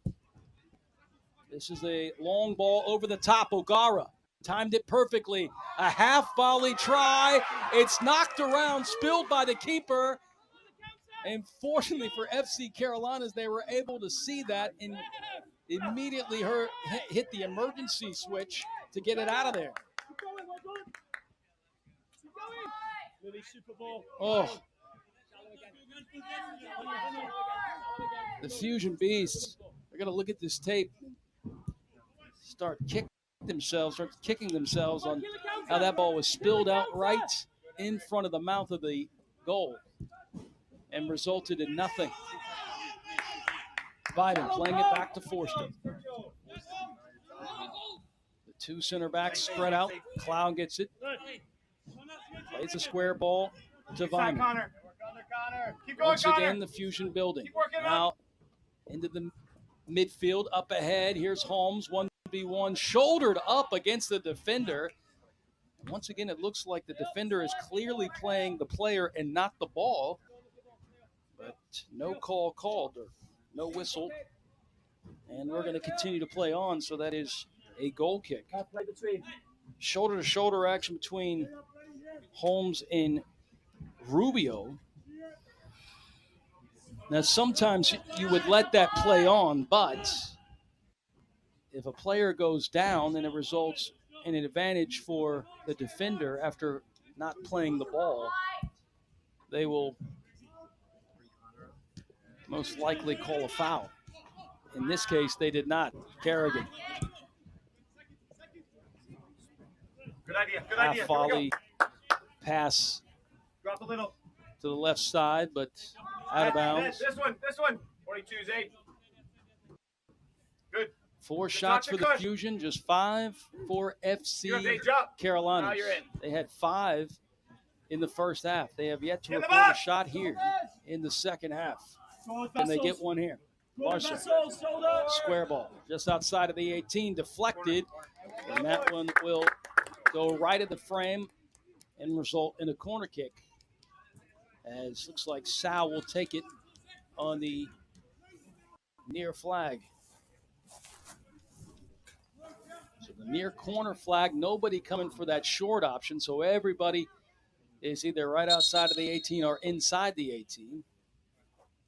Speaker 4: This is a long ball over the top. O'Gara timed it perfectly. A half volley try. It's knocked around, spilled by the keeper. And fortunately for FC Carolinas, they were able to see that and immediately hit the emergency switch to get it out of there. Oh. The Fusion Beasts are going to look at this tape, start kicking themselves on how that ball was spilled out right in front of the mouth of the goal and resulted in nothing. Biden playing it back to Forster. The two center backs spread out. Cloud gets it. Plays a square ball to Vyman. Once again, the Fusion building. Now into the midfield, up ahead. Here's Holmes, 1v1, shouldered up against the defender. Once again, it looks like the defender is clearly playing the player and not the ball. But no call called, or no whistle. And we're going to continue to play on, so that is a goal kick. Shoulder-to-shoulder action between Holmes and Rubio. Now, sometimes you would let that play on, but if a player goes down, then it results in an advantage for the defender after not playing the ball. They will most likely call a foul. In this case, they did not. Kerrigan.
Speaker 2: Good idea. Good
Speaker 4: Half
Speaker 2: idea.
Speaker 4: volley pass
Speaker 2: Drop a little.
Speaker 4: to the left side, but out of bounds.
Speaker 2: This one. 42's 8. Good.
Speaker 4: 4
Speaker 2: Good
Speaker 4: shots
Speaker 2: talk
Speaker 4: for
Speaker 2: to
Speaker 4: the
Speaker 2: Kush.
Speaker 4: Fusion, just 5 for FC Carolina.
Speaker 2: Now you're in.
Speaker 4: They had 5 in the first half. They have yet to
Speaker 2: Get the
Speaker 4: record a
Speaker 2: box.
Speaker 4: shot here in the second half. And they get one here. Larson, square ball, just outside of the 18, deflected. And that one will go right at the frame and result in a corner kick. As looks like Sal will take it on the near flag. So the near corner flag, nobody coming for that short option. So everybody is either right outside of the 18 or inside the 18.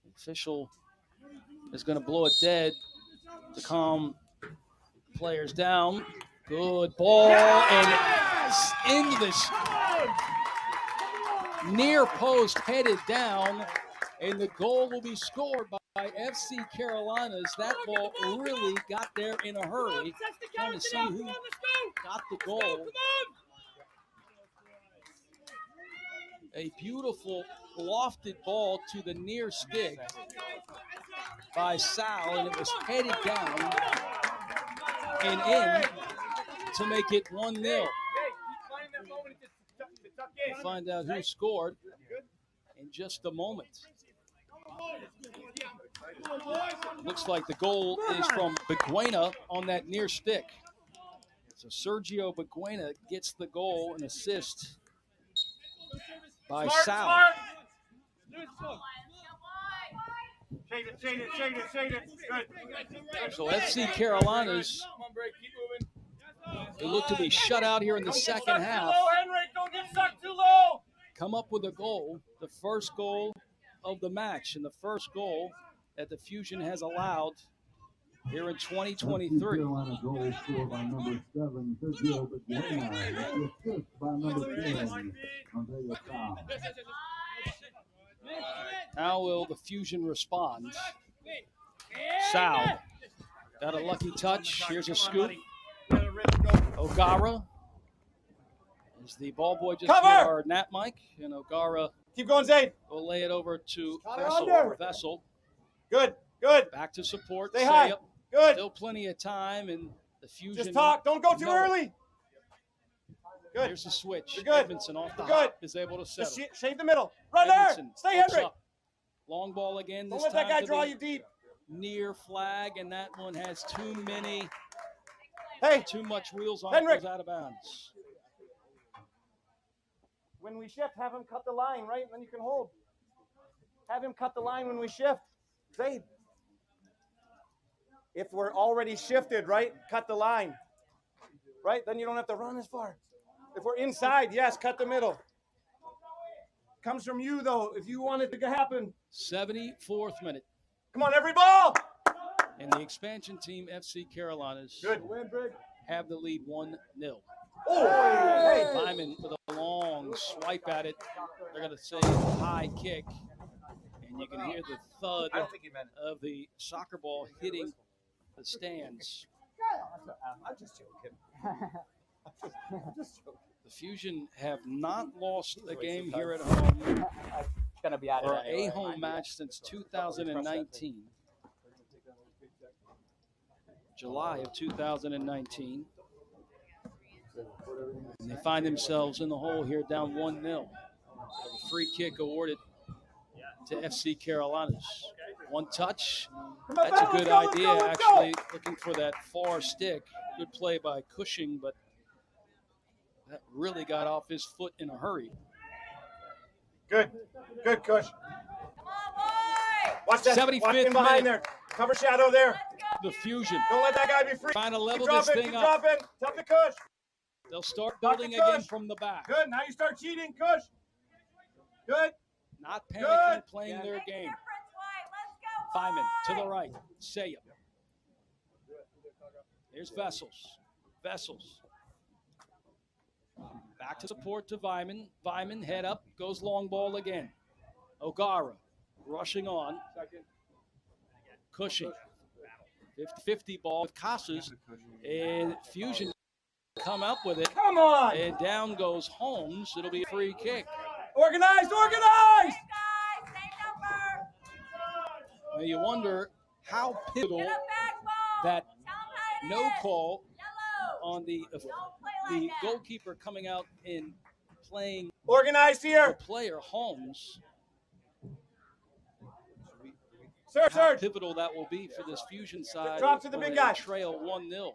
Speaker 4: The official is going to blow it dead to calm players down. Good ball, and into this near post, headed down, and the goal will be scored by FC Carolinas. That ball really got there in a hurry. Trying to see who got the goal. A beautiful lofted ball to the near stick by Sal, and it was headed down and in to make it 1-0. We'll find out who scored in just a moment. Looks like the goal is from Beguena on that near stick. So Sergio Beguena gets the goal and assist by Sal.
Speaker 2: Shade it. Good.
Speaker 4: So FC Carolinas, they look to be shut out here in the second half.
Speaker 2: Don't get stuck too low.
Speaker 4: Come up with a goal, the first goal of the match, and the first goal that the Fusion has allowed here in 2023.
Speaker 5: Carolina goal scored by number 7, Sergio Beguena. Assist by number 10, Andrea Sal.
Speaker 4: How will the Fusion respond? Sal got a lucky touch. Here's a scoop. O'Gara is the ball boy just hit our nap mic, and O'Gara
Speaker 2: Keep going, Zayd.
Speaker 4: will lay it over to Vessel.
Speaker 2: Good.
Speaker 4: Back to support.
Speaker 2: Stay high.
Speaker 4: Up.
Speaker 2: Good.
Speaker 4: Still plenty of time, and the Fusion.
Speaker 2: Just talk. Don't go too early. Good.
Speaker 4: Here's the switch.
Speaker 2: You're good.
Speaker 4: Edmondson off the
Speaker 2: You're
Speaker 4: hop is able to settle.
Speaker 2: Just shade the middle. Run there.
Speaker 4: Edmondson
Speaker 2: Stay,
Speaker 4: looks
Speaker 2: Hendrick.
Speaker 4: up. Long ball again.
Speaker 2: Don't
Speaker 4: This
Speaker 2: let that
Speaker 4: time
Speaker 2: guy
Speaker 4: to
Speaker 2: draw
Speaker 4: the
Speaker 2: you deep.
Speaker 4: near flag, and that one has too much wheels on it.
Speaker 2: Hendrick.
Speaker 4: Goes out of bounds.
Speaker 2: When we shift, have him cut the line, right? And then you can hold. Have him cut the line when we shift. Zayd. If we're already shifted, right? Cut the line. Right? Then you don't have to run as far. If we're inside, yes, cut the middle. Comes from you, though, if you want it to happen.
Speaker 4: 74th minute.
Speaker 2: Come on, every ball!
Speaker 4: And the expansion team, FC Carolinas, have the lead 1-0.
Speaker 2: Oh!
Speaker 4: Lyman with a long swipe at it. They're going to say high kick. And you can hear the thud of the soccer ball hitting the stands.
Speaker 2: I'm just joking.
Speaker 4: The Fusion have not lost a game here at home or a home match since 2019. July of 2019. And they find themselves in the hole here down 1-0. A free kick awarded to FC Carolinas. One touch. That's a good idea, actually, looking for that far stick. Good play by Cushing, but that really got off his foot in a hurry.
Speaker 2: Good, Kush. Watch that.
Speaker 4: 75th
Speaker 2: Watch him behind
Speaker 4: minute.
Speaker 2: there. Cover shadow there.
Speaker 4: The Fusion.
Speaker 2: Don't let that guy be free.
Speaker 4: Trying to level
Speaker 2: keep
Speaker 4: this
Speaker 2: dropping,
Speaker 4: thing
Speaker 2: keep
Speaker 4: up.
Speaker 2: dropping. Tap the Kush.
Speaker 4: They'll start
Speaker 2: Talk
Speaker 4: building
Speaker 2: to Kush.
Speaker 4: again from the back.
Speaker 2: Good. Now you start cheating, Kush. Good.
Speaker 4: Not panicking,
Speaker 2: Good.
Speaker 4: playing their game. Feynman to the right. Sayup. Here's Vessels. Vessels. Back to support to Vyman. Vyman, head up, goes long ball again. O'Gara rushing on. Cushing. 50-50 ball with Casas. And Fusion come up with it.
Speaker 2: Come on!
Speaker 4: And down goes Holmes. It'll be a free kick.
Speaker 2: Organized, organized!
Speaker 4: Now you wonder how pivotal that no call on the goalkeeper coming out and playing
Speaker 2: organized here.
Speaker 4: The player Holmes.
Speaker 2: Search,
Speaker 4: how
Speaker 2: search.
Speaker 4: pivotal that will be for this Fusion side.
Speaker 2: Drop to the big guy.
Speaker 4: Trail 1-0.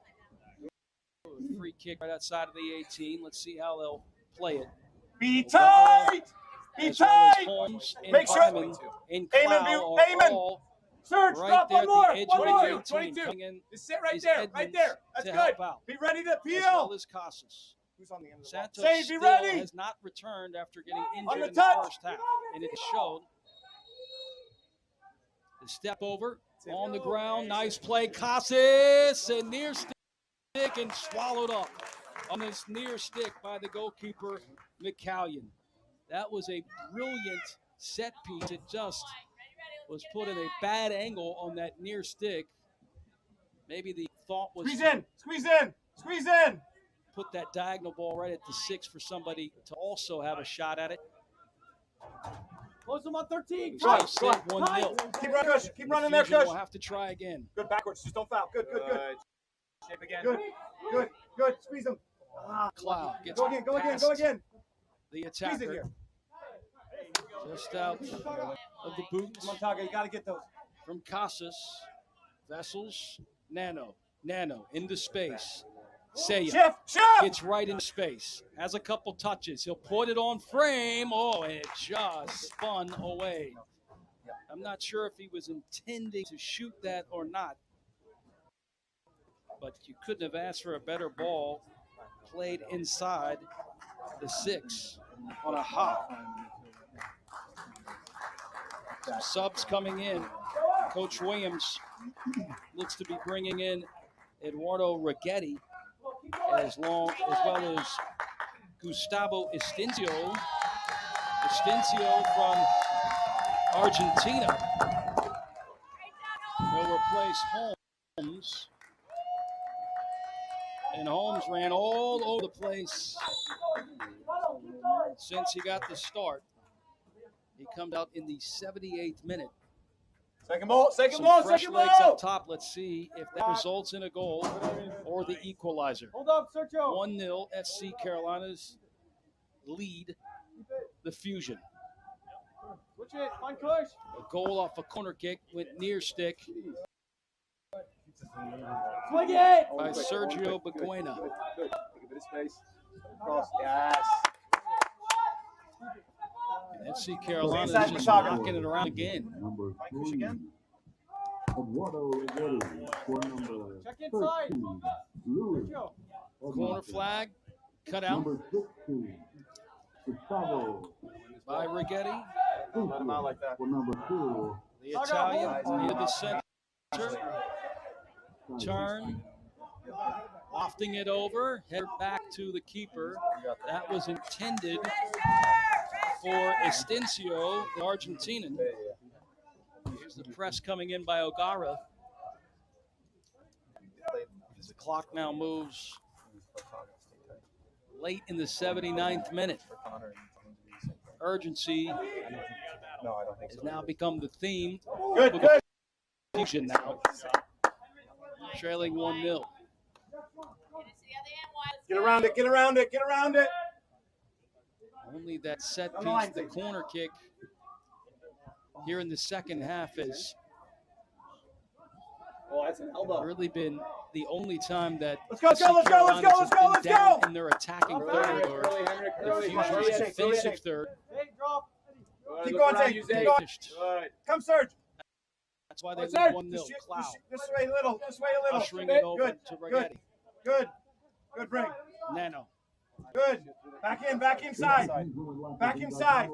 Speaker 4: Free kick right outside of the 18. Let's see how they'll play it.
Speaker 2: Be tight! Be tight!
Speaker 4: Holmes and
Speaker 2: Make sure.
Speaker 4: Vyman and Clow are all
Speaker 2: Search,
Speaker 4: right
Speaker 2: drop
Speaker 4: there
Speaker 2: one more.
Speaker 4: at the edge
Speaker 2: One
Speaker 4: of
Speaker 2: more.
Speaker 4: the 18.
Speaker 2: 22. Just sit right there, right there. That's
Speaker 4: to
Speaker 2: good.
Speaker 4: help out.
Speaker 2: Be ready to peel.
Speaker 4: As well as Casas.
Speaker 2: Who's on the end of the
Speaker 4: Santos
Speaker 2: Save, be
Speaker 4: still
Speaker 2: ready.
Speaker 4: has not returned after getting injured
Speaker 2: the
Speaker 4: in the
Speaker 2: touch.
Speaker 4: first half, and it showed. The step over on the ground, nice play, Casas, and near stick and swallowed up on this near stick by the goalkeeper McCallion. That was a brilliant set piece. It just was put in a bad angle on that near stick. Maybe the thought was
Speaker 2: squeeze in, squeeze in, squeeze in.
Speaker 4: Put that diagonal ball right at the 6 for somebody to also have a shot at it.
Speaker 11: Close them on 13.
Speaker 2: Go on,
Speaker 4: Still
Speaker 2: go on.
Speaker 4: 1-0.
Speaker 2: Keep running, Kush. Keep running there,
Speaker 4: Fusion
Speaker 2: Kush.
Speaker 4: will have to try again.
Speaker 2: Good backwards. Just don't foul. Good, good, good.
Speaker 1: Shape again.
Speaker 2: Good, good, good. Squeeze them.
Speaker 4: Cloud gets
Speaker 2: Go again, go again, go again.
Speaker 4: The
Speaker 2: Squeeze it
Speaker 4: attacker
Speaker 2: here.
Speaker 4: just out of the boot.
Speaker 2: Come on, Taga. You got to get those.
Speaker 4: From Casas. Vessels. Nano into space. Saya
Speaker 2: Shift.
Speaker 4: gets right into space. Has a couple touches. He'll put it on frame. Oh, and it just spun away. I'm not sure if he was intending to shoot that or not. But you couldn't have asked for a better ball played inside the 6 on a hop. Some subs coming in. Coach Williams looks to be bringing in Eduardo Righetti as well as Gustavo Estincio. Estincio from Argentina will replace Holmes. And Holmes ran all over the place since he got the start. He comes out in the 78th minute.
Speaker 2: Second ball,
Speaker 4: Some fresh
Speaker 2: second
Speaker 4: legs
Speaker 2: ball.
Speaker 4: up top. Let's see if that results in a goal or the equalizer.
Speaker 11: Hold up, Sergio.
Speaker 4: 1-0 SC Carolina's lead the Fusion.
Speaker 11: Switch it. Find Kush.
Speaker 4: A goal off a corner kick went near stick
Speaker 11: Swing it.
Speaker 4: by Sergio Baguena.
Speaker 2: Good. Take a bit of space. Cross. Yes.
Speaker 4: And FC Carolina's
Speaker 2: Inside
Speaker 4: just
Speaker 2: Chicago.
Speaker 4: knocking it around again.
Speaker 5: Number
Speaker 2: Kush
Speaker 5: 3,
Speaker 2: again.
Speaker 5: Eduardo Righetti. For number
Speaker 11: Check inside.
Speaker 5: 13, Louis.
Speaker 11: Sergio.
Speaker 4: Corner flag cut out
Speaker 5: Number 16, Gustavo.
Speaker 4: by Righetti.
Speaker 2: Let him out like that.
Speaker 5: For number 2,
Speaker 4: The Italian near the center. Turn. Wafting it over. Head back to the keeper. That was intended for Estincio, the Argentinian. Here's the press coming in by O'Gara. As the clock now moves late in the 79th minute. Urgency has now become the theme.
Speaker 2: Good,
Speaker 4: With
Speaker 2: good.
Speaker 4: the Fusion now trailing 1-0.
Speaker 2: Get around it, get around it, get around it.
Speaker 4: Only that set
Speaker 2: On the line,
Speaker 4: piece, the
Speaker 2: please.
Speaker 4: corner kick here in the second half has
Speaker 2: Oh, that's an elbow.
Speaker 4: really been the only time that
Speaker 2: Let's go, let's go, let's go, let's go,
Speaker 4: Carolina's
Speaker 2: let's
Speaker 4: has
Speaker 2: go,
Speaker 4: been
Speaker 2: let's
Speaker 4: down
Speaker 2: go.
Speaker 4: in their attacking third or the Fusion's defensive third.
Speaker 11: Hey, drop.
Speaker 2: Keep going, Zay. Keep going.
Speaker 4: Finished.
Speaker 2: Come, Serge.
Speaker 4: That's why they
Speaker 2: Serge.
Speaker 4: lead 1-0. Cloud
Speaker 2: This way a little, this way a little.
Speaker 4: ushering it over
Speaker 2: Good,
Speaker 4: to
Speaker 2: good,
Speaker 4: Righetti.
Speaker 2: good. Good bring.
Speaker 4: Nano.
Speaker 2: Good. Back inside. Back inside.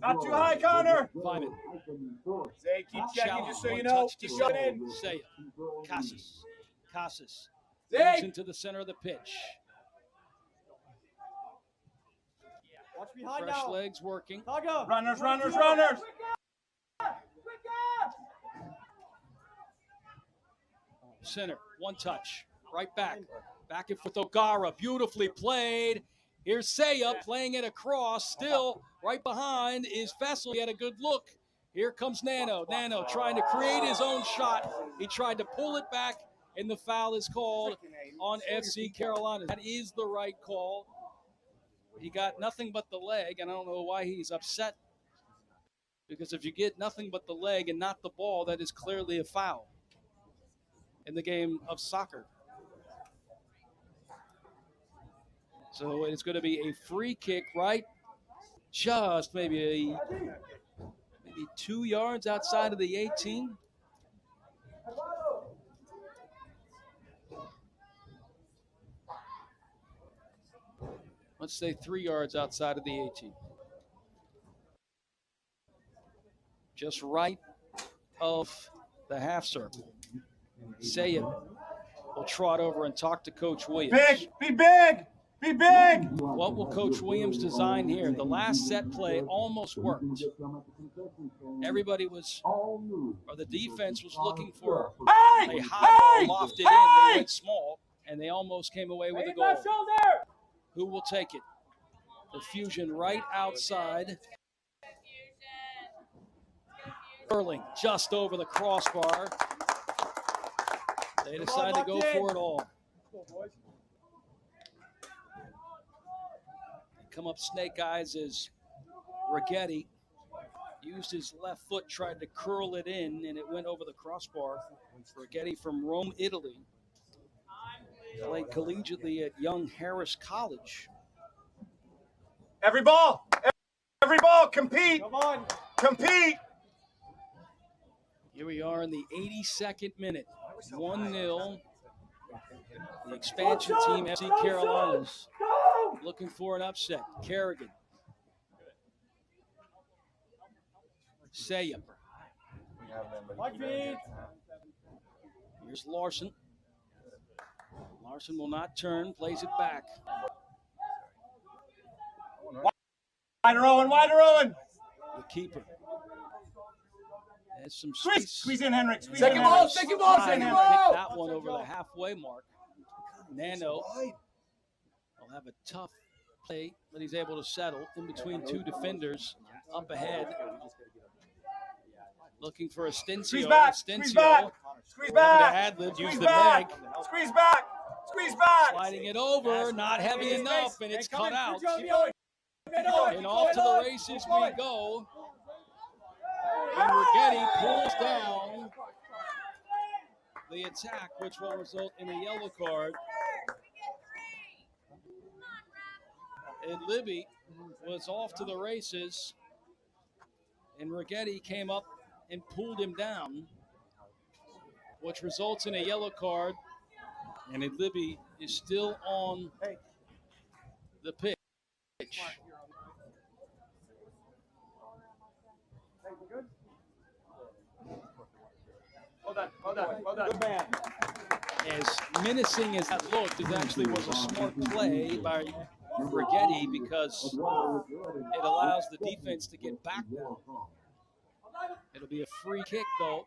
Speaker 2: Not too high, Connor.
Speaker 4: Vyman.
Speaker 2: Zay, keep checking
Speaker 4: Challenge.
Speaker 2: just so you
Speaker 4: One
Speaker 2: know.
Speaker 4: touch to
Speaker 2: Just shut
Speaker 4: Saya.
Speaker 2: in.
Speaker 4: Saya. Casas. Casas moves into the center of the pitch.
Speaker 11: Watch behind
Speaker 4: Fresh
Speaker 11: now.
Speaker 4: legs working.
Speaker 2: Runners, runners, runners.
Speaker 4: Center, one touch, right back. Back and forth, O'Gara, beautifully played. Here's Saya playing it across. Still, right behind is Fessel. He had a good look. Here comes Nano. Nano trying to create his own shot. He tried to pull it back, and the foul is called on FC Carolina. That is the right call. He got nothing but the leg, and I don't know why he's upset. Because if you get nothing but the leg and not the ball, that is clearly a foul in the game of soccer. So it's going to be a free kick, right? Just maybe 2 yards outside of the 18. Let's say 3 yards outside of the 18. Just right of the half circle. Say it. We'll trot over and talk to Coach Williams.
Speaker 2: Big, be big, be big.
Speaker 4: What will Coach Williams design here? The last set play almost worked. Everybody was, or the defense was looking for a high ball lofted in. They went small, and they almost came away with a goal. Who will take it? The Fusion right outside. Erling just over the crossbar. They decide to go for it all. Come up snake eyes as Rigetti used his left foot, tried to curl it in, and it went over the crossbar. Rigetti from Rome, Italy. Played collegiately at Young Harris College.
Speaker 2: Every ball, compete. Come on, compete.
Speaker 4: Here we are in the 82nd minute. 1-0. The expansion team, FC Carolinas, looking for an upset. Kerrigan. Saya. Here's Larson. Larson will not turn, plays it back.
Speaker 2: Wider Owen.
Speaker 4: The keeper. Has some
Speaker 2: squeeze in, Henrik.
Speaker 4: Second ball. Pick that one over the halfway mark. Nano will have a tough play, but he's able to settle in between two defenders up ahead. Looking for a Stensio.
Speaker 2: Squeeze back.
Speaker 4: Use the leg.
Speaker 2: Squeeze back.
Speaker 4: Sliding it over, not heavy enough, and it's cut out. And off to the races we go. And Rigetti pulls down the attack, which will result in a yellow card. And Libby was off to the races, and Rigetti came up and pulled him down, which results in a yellow card. And Libby is still on the pitch.
Speaker 2: Hold on. Good man.
Speaker 4: As menacing as that looked, it actually was a smart play by Rigetti because it allows the defense to get back now. It'll be a free kick, though,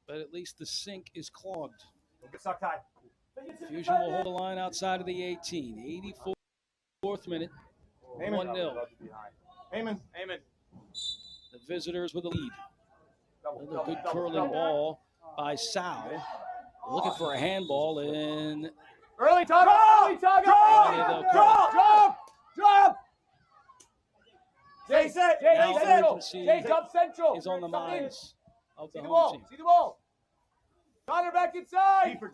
Speaker 4: but at least the sink is clogged. Fusion will hold the line outside of the 18. 84th minute, 1-0.
Speaker 2: Amen.
Speaker 4: The visitors with a lead. Another good curling ball by Sal. Looking for a handball in.
Speaker 11: Early Tago! Drop! Jay Central!
Speaker 4: Is on the minds of the
Speaker 11: See the
Speaker 4: home
Speaker 11: ball!
Speaker 4: team.
Speaker 11: See the ball! Connor back inside!
Speaker 2: Deeper.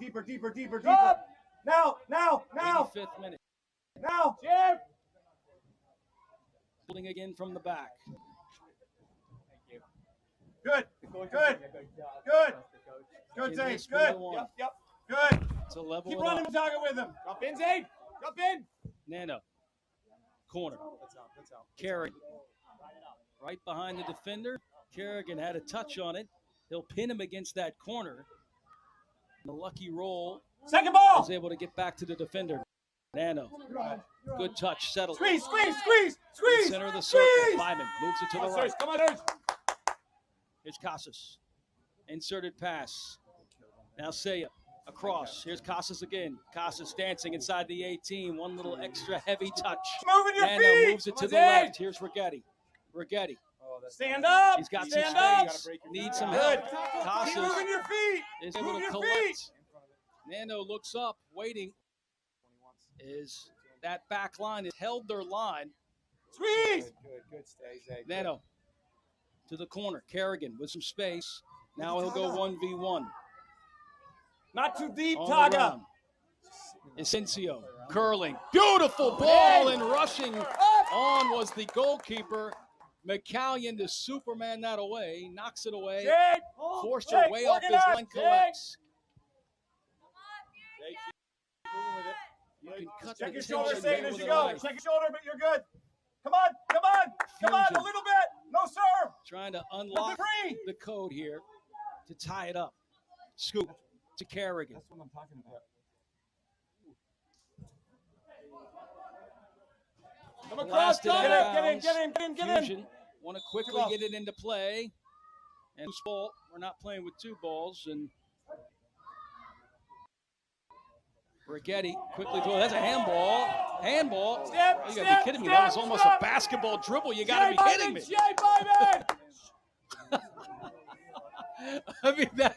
Speaker 2: Now.
Speaker 4: 85th minute.
Speaker 2: Now.
Speaker 11: Jim!
Speaker 4: Pulling again from the back.
Speaker 2: Good save. Good. Yep. Good.
Speaker 4: It's a level.
Speaker 2: Keep running Tago with him.
Speaker 11: Drop in, Zabe! Drop in!
Speaker 4: Nano. Corner.
Speaker 11: That's out.
Speaker 4: Kerrigan. Right behind the defender. Kerrigan had a touch on it. He'll pin him against that corner. The lucky roll.
Speaker 2: Second ball.
Speaker 4: Was able to get back to the defender. Nano. Good touch. Settled.
Speaker 2: Squeeze.
Speaker 4: Center of the circle. Lyman moves it to the right.
Speaker 2: Come on, Serge.
Speaker 4: Here's Casas. Inserted pass. Now Saya. Across. Here's Casas again. Casas dancing inside the 18. One little extra heavy touch.
Speaker 2: Moving your
Speaker 4: Nano
Speaker 2: feet.
Speaker 4: moves it to the left. Here's Rigetti.
Speaker 2: Stand up.
Speaker 4: He's got
Speaker 2: Stand
Speaker 4: some
Speaker 2: up.
Speaker 4: space. Needs some
Speaker 2: Good.
Speaker 4: help. Casas
Speaker 2: Keep moving your feet.
Speaker 4: is able
Speaker 2: Move
Speaker 4: to
Speaker 2: your
Speaker 4: collect.
Speaker 2: feet.
Speaker 4: Nano looks up, waiting. Is that back line has held their line.
Speaker 2: Squeeze.
Speaker 12: Good stay, Zay.
Speaker 4: Nano to the corner. Kerrigan with some space. Now he'll go 1v1.
Speaker 2: Not too deep,
Speaker 4: On the
Speaker 2: Taga.
Speaker 4: ground. Asensio curling. Beautiful ball and rushing on was the goalkeeper. McCallion to Superman that away. Knocks it away.
Speaker 2: Jake.
Speaker 4: Forster way off his line, collects. You can cut
Speaker 2: Check
Speaker 4: the
Speaker 2: your shoulder,
Speaker 4: tension
Speaker 2: Satan,
Speaker 4: there
Speaker 2: as
Speaker 4: with
Speaker 2: you
Speaker 4: a
Speaker 2: go.
Speaker 4: knife.
Speaker 2: Check your shoulder, but you're good. Come on, a little bit. No serve.
Speaker 4: Trying to unlock
Speaker 2: Free.
Speaker 4: the code here to tie it up. Scoop to Kerrigan.
Speaker 2: That's what I'm talking about. Come across,
Speaker 4: Blasted out of
Speaker 2: get in.
Speaker 4: Fusion want to quickly get it into play. And whose fault? We're not playing with two balls. And Rigetti quickly throw. That's a handball. Handball. You gotta be kidding me. That was almost a basketball dribble. You gotta be kidding me. I mean that.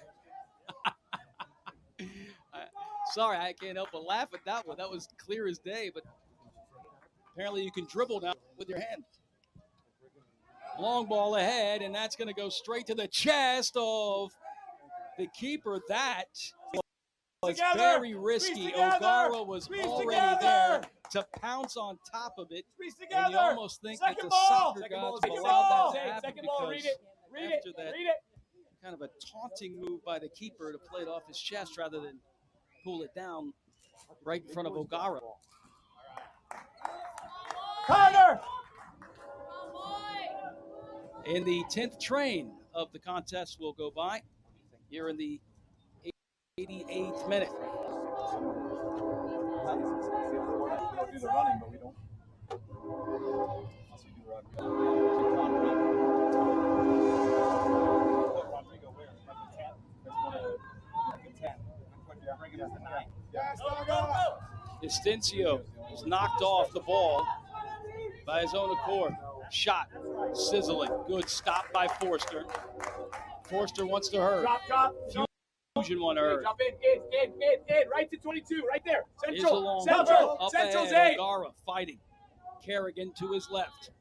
Speaker 4: Sorry, I can't help but laugh at that one. That was clear as day, but apparently you can dribble now with your hand. Long ball ahead, and that's going to go straight to the chest of the keeper. That was very risky. O'Gara was already there to pounce on top of it. And you almost think that the soccer gods have allowed that to happen because after that kind of a taunting move by the keeper to play it off his chest rather than pull it down right in front of O'Gara.
Speaker 2: Connor!
Speaker 4: And the 10th train of the contest will go by here in the 88th minute.
Speaker 12: Do the running, but we don't. Unless we do run. Rodrigo where? Like the 10? That's one of the 10. I'm bringing us the 9. Yes, go!
Speaker 4: Estencio was knocked off the ball by his own accord. Shot, sizzling. Good stop by Forster. Forster wants to hurt.
Speaker 2: Drop.
Speaker 4: Fusion want to hurt.
Speaker 11: Jump in. Right to 22. Right there.
Speaker 4: Here's a long ball. Up ahead, O'Gara fighting. Kerrigan to his left.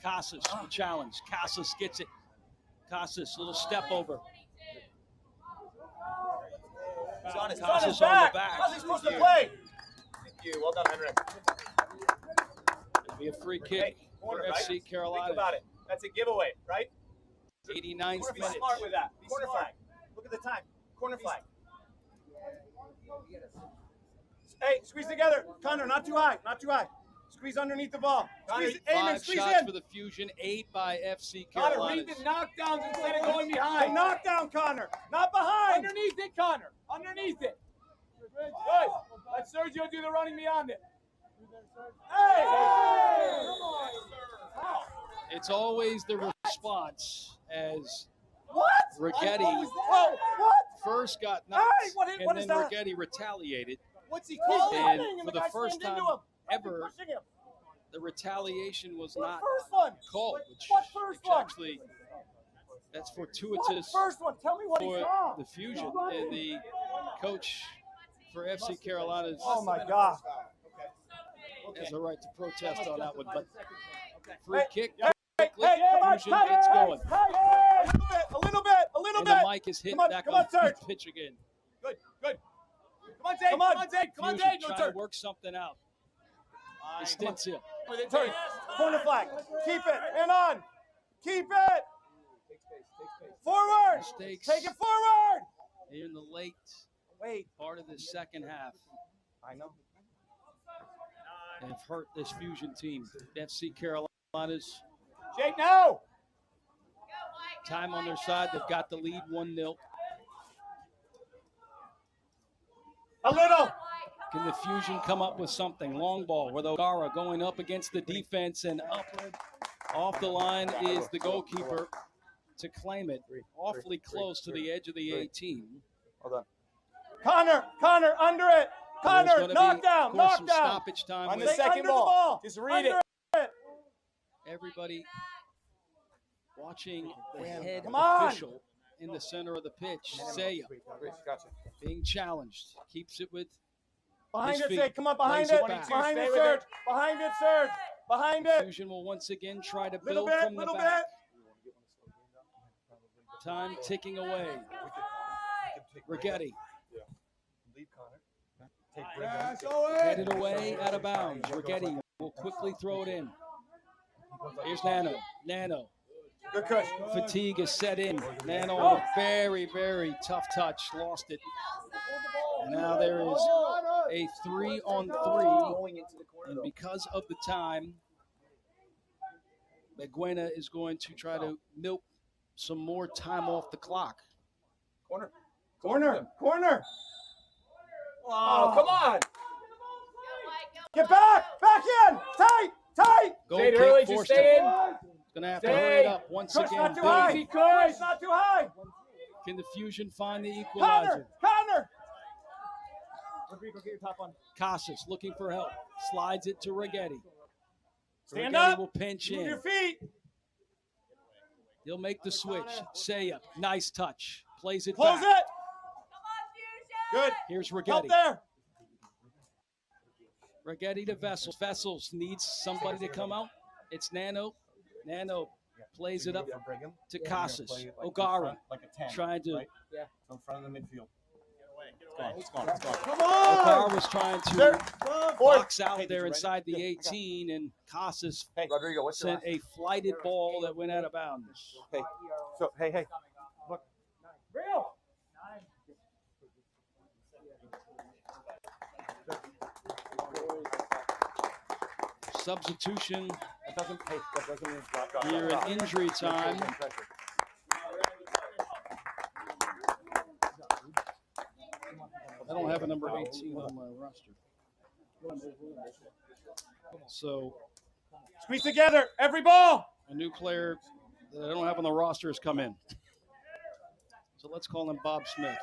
Speaker 4: Casas challenge. Casas gets it. Casas, little step over. Casas on the back.
Speaker 2: How's he supposed to play?
Speaker 12: Thank you. Well done, Henrik.
Speaker 4: It'll be a free kick for FC Carolina.
Speaker 2: Think about it. That's a giveaway, right?
Speaker 4: 89th
Speaker 2: Be
Speaker 4: minute.
Speaker 2: smart with that. Corner flag. Look at the time. Corner flag. Hey, squeeze together. Connor, not too high. Squeeze underneath the ball. Squeeze,
Speaker 4: Five
Speaker 2: squeeze
Speaker 4: shots
Speaker 2: in.
Speaker 4: for the Fusion, 8 by FC
Speaker 11: Connor,
Speaker 4: Carolina.
Speaker 11: read the knockdowns instead of going
Speaker 2: Hey,
Speaker 11: behind.
Speaker 2: knockdown, Connor. Not behind.
Speaker 11: Underneath it, Connor. Underneath it. Good. Let Sergio do the running beyond it.
Speaker 2: Hey!
Speaker 4: It's always the response as
Speaker 2: What?
Speaker 4: Rigetti
Speaker 2: What?
Speaker 4: first got knocked,
Speaker 2: Hey, what
Speaker 4: and
Speaker 2: is
Speaker 4: then
Speaker 2: that?
Speaker 4: Rigetti retaliated.
Speaker 2: What's he calling?
Speaker 4: And for the first time ever, the retaliation was not
Speaker 2: First one.
Speaker 4: called,
Speaker 2: What first one?
Speaker 4: actually, that's fortuitous
Speaker 2: First one. Tell me what he
Speaker 4: for
Speaker 2: saw.
Speaker 4: the Fusion. And the coach for FC Carolina's
Speaker 2: Oh my God.
Speaker 4: has a right to protest on that one. But free kick,
Speaker 2: Hey,
Speaker 4: Fusion gets going.
Speaker 2: A little bit.
Speaker 4: And the mic is hit back on
Speaker 2: Serge.
Speaker 4: pitch again.
Speaker 11: Good. Come on, Zay. Come on,
Speaker 4: Fusion
Speaker 11: Zay. No
Speaker 4: trying
Speaker 11: turn.
Speaker 4: to work something out. Estencio.
Speaker 2: Turn. Corner flag. Keep it. And on. Keep it. Forward.
Speaker 4: Mistakes
Speaker 2: Take it forward.
Speaker 4: in the late part of the second half
Speaker 2: I know.
Speaker 4: have hurt this Fusion team. FC Carolina's
Speaker 2: Jake, now.
Speaker 4: Time on their side. They've got the lead 1-0.
Speaker 2: A little.
Speaker 4: Can the Fusion come up with something? Long ball with O'Gara going up against the defense, and up off the line is the goalkeeper to claim it. Awfully close to the edge of the 18.
Speaker 2: Hold on. Connor, under it. Connor, knock down.
Speaker 4: Stoppage time
Speaker 2: on the second ball. Just read it.
Speaker 4: Everybody watching the head
Speaker 2: Come on.
Speaker 4: official in the center of the pitch. Saya being challenged. Keeps it with
Speaker 2: behind
Speaker 4: his
Speaker 2: it,
Speaker 4: feet.
Speaker 2: Say, come on, behind
Speaker 4: Plays
Speaker 2: it.
Speaker 4: back.
Speaker 2: Behind it, Serge. Behind it, Serge. Behind it.
Speaker 4: Fusion will once again try to
Speaker 2: Little
Speaker 4: build
Speaker 2: bit,
Speaker 4: from the
Speaker 2: little
Speaker 4: back.
Speaker 2: bit.
Speaker 4: Time ticking away. Rigetti. Headed away out of bounds. Rigetti will quickly throw it in. Here's Nano.
Speaker 2: Good catch.
Speaker 4: Fatigue is set in. Nano on a very, very tough touch. Lost it. And now there is a 3-on-3. And because of the time, Beguena is going to try to milk some more time off the clock.
Speaker 2: Corner. Oh, come on. Get back in. Tight.
Speaker 4: Goal kick forced it. Going to have to hurry it up once
Speaker 2: Kush,
Speaker 4: again.
Speaker 2: not too high. Kush, not too high.
Speaker 4: Can the Fusion find the equalizer?
Speaker 2: Connor. Rodrigo, get your top on.
Speaker 4: Casas looking for help. Slides it to Rigetti.
Speaker 2: Stand
Speaker 4: Rigetti
Speaker 2: up.
Speaker 4: will pinch
Speaker 2: Move
Speaker 4: in.
Speaker 2: your feet.
Speaker 4: He'll make the switch. Saya, nice touch. Plays it
Speaker 2: Close
Speaker 4: back.
Speaker 2: it. Good.
Speaker 4: Here's
Speaker 2: Help
Speaker 4: Rigetti.
Speaker 2: there.
Speaker 4: Rigetti to Vessels. Vessels needs somebody to come out. It's Nano. Nano plays it up to Casas. O'Gara trying to.
Speaker 12: In front of the midfield.
Speaker 2: It's gone. Come on.
Speaker 4: O'Gara was trying to box out there inside the 18, and Casas
Speaker 2: Rodrigo,
Speaker 4: sent a flighted ball that went out of bounds.
Speaker 2: Hey. Look. Real.
Speaker 4: Substitution
Speaker 2: That doesn't mean
Speaker 4: here in injury time. I don't have a number 18 on my roster. So
Speaker 2: Squeeze together. Every ball.
Speaker 4: a new player that I don't have on the roster has come in. So let's call him Bob Smith.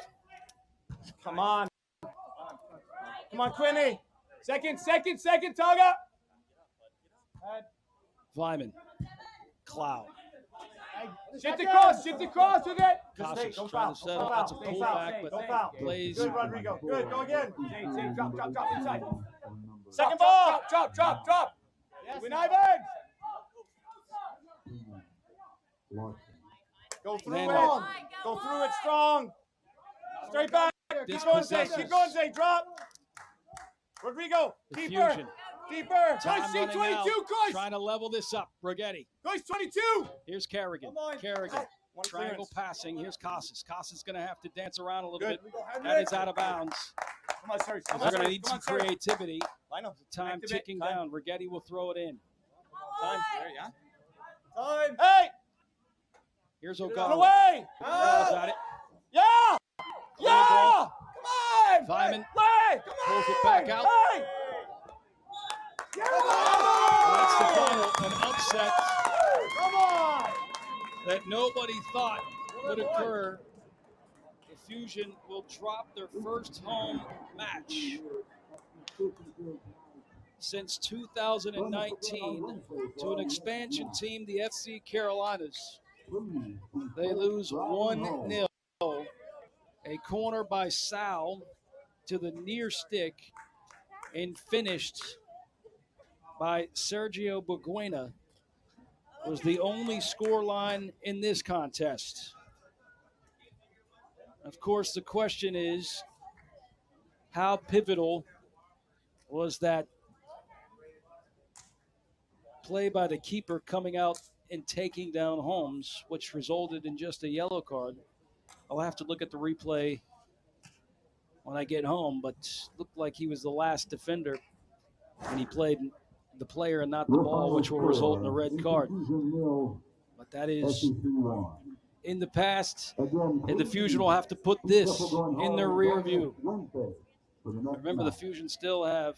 Speaker 2: Come on, Quinny. Second, Toga.
Speaker 4: Vyman. Cloud.
Speaker 2: Shift across with it.
Speaker 4: Casas
Speaker 2: Don't
Speaker 4: trying
Speaker 2: foul.
Speaker 4: to set up. That's a pullback, but
Speaker 2: Don't foul.
Speaker 4: plays.
Speaker 2: Good, Rodrigo. Good, go again. Drop inside. Second ball. Drop. Win Ivan. Go through it. Go through it strong. Straight back. Keep going, Zay. Drop. Rodrigo.
Speaker 4: The
Speaker 2: Deeper.
Speaker 4: Fusion.
Speaker 2: Time
Speaker 4: Time running out.
Speaker 2: 22, Kush.
Speaker 4: Trying to level this up. Rigetti.
Speaker 2: Kush, 22.
Speaker 4: Here's Kerrigan. Kerrigan. Triangle passing. Here's Casas. Casas going to have to dance around a little bit. That is out of bounds.
Speaker 2: Come on, Serge.
Speaker 4: They're going to need some creativity.
Speaker 2: Line up.
Speaker 4: Time ticking down. Rigetti will throw it in.
Speaker 2: Time. Hey.
Speaker 4: Here's
Speaker 2: Run
Speaker 4: O'Gara.
Speaker 2: away.
Speaker 4: Got it.
Speaker 2: Yeah. Come on.
Speaker 4: Vyman
Speaker 2: Play.
Speaker 4: pulls it back out.
Speaker 2: Hey.
Speaker 4: That's the final. An upset
Speaker 2: Come on.
Speaker 4: that nobody thought would occur. The Fusion will drop their first home match since 2019 to an expansion team, the FC Carolinas. They lose 1-0. A corner by Sal to the near stick and finished by Sergio Beguena was the only scoreline in this contest. Of course, the question is, how pivotal was that play by the keeper coming out and taking down Holmes, which resulted in just a yellow card? I'll have to look at the replay when I get home, but looked like he was the last defender and he played the player and not the ball, which will result in a red card. But that is in the past, and the Fusion will have to put this in their rear view. Remember, the Fusion still have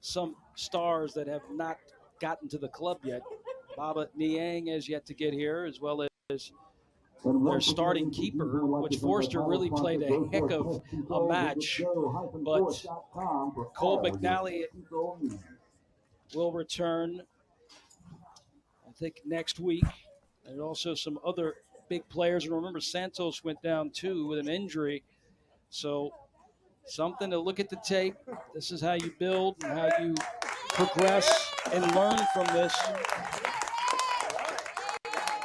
Speaker 4: some stars that have not gotten to the club yet. Baba Niang has yet to get here, as well as their starting keeper, which Forster really played a heck of a match. But Cole McNally will return, I think, next week. And also some other big players. And remember, Santos went down too with an injury. So something to look at the tape. This is how you build and how you progress and learn from this.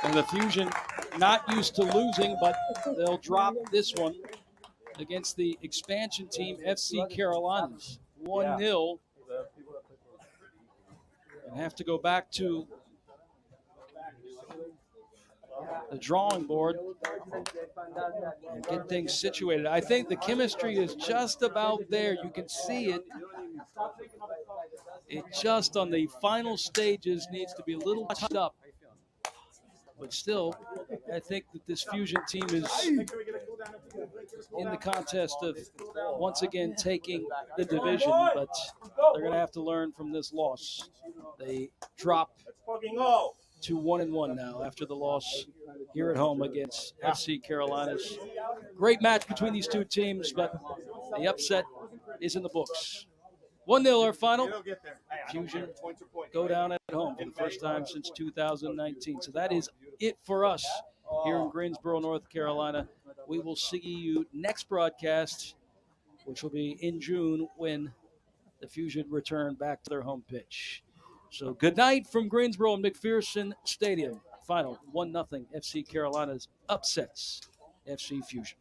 Speaker 4: And the Fusion not used to losing, but they'll drop this one against the expansion team, FC Carolinas. 1-0. And have to go back to the drawing board and get things situated. I think the chemistry is just about there. You can see it. It just on the final stages needs to be a little touched up. But still, I think that this Fusion team is in the contest of once again taking the division, but they're going to have to learn from this loss. They drop to 1-1 now after the loss here at home against FC Carolinas. Great match between these two teams, but the upset is in the books. 1-0 our final. Fusion go down at home for the first time since 2019. So that is it for us here in Greensboro, North Carolina. We will see you next broadcast, which will be in June when the Fusion return back to their home pitch. So good night from Greensboro and McPherson Stadium. Final 1-0 FC Carolinas upsets FC Fusion.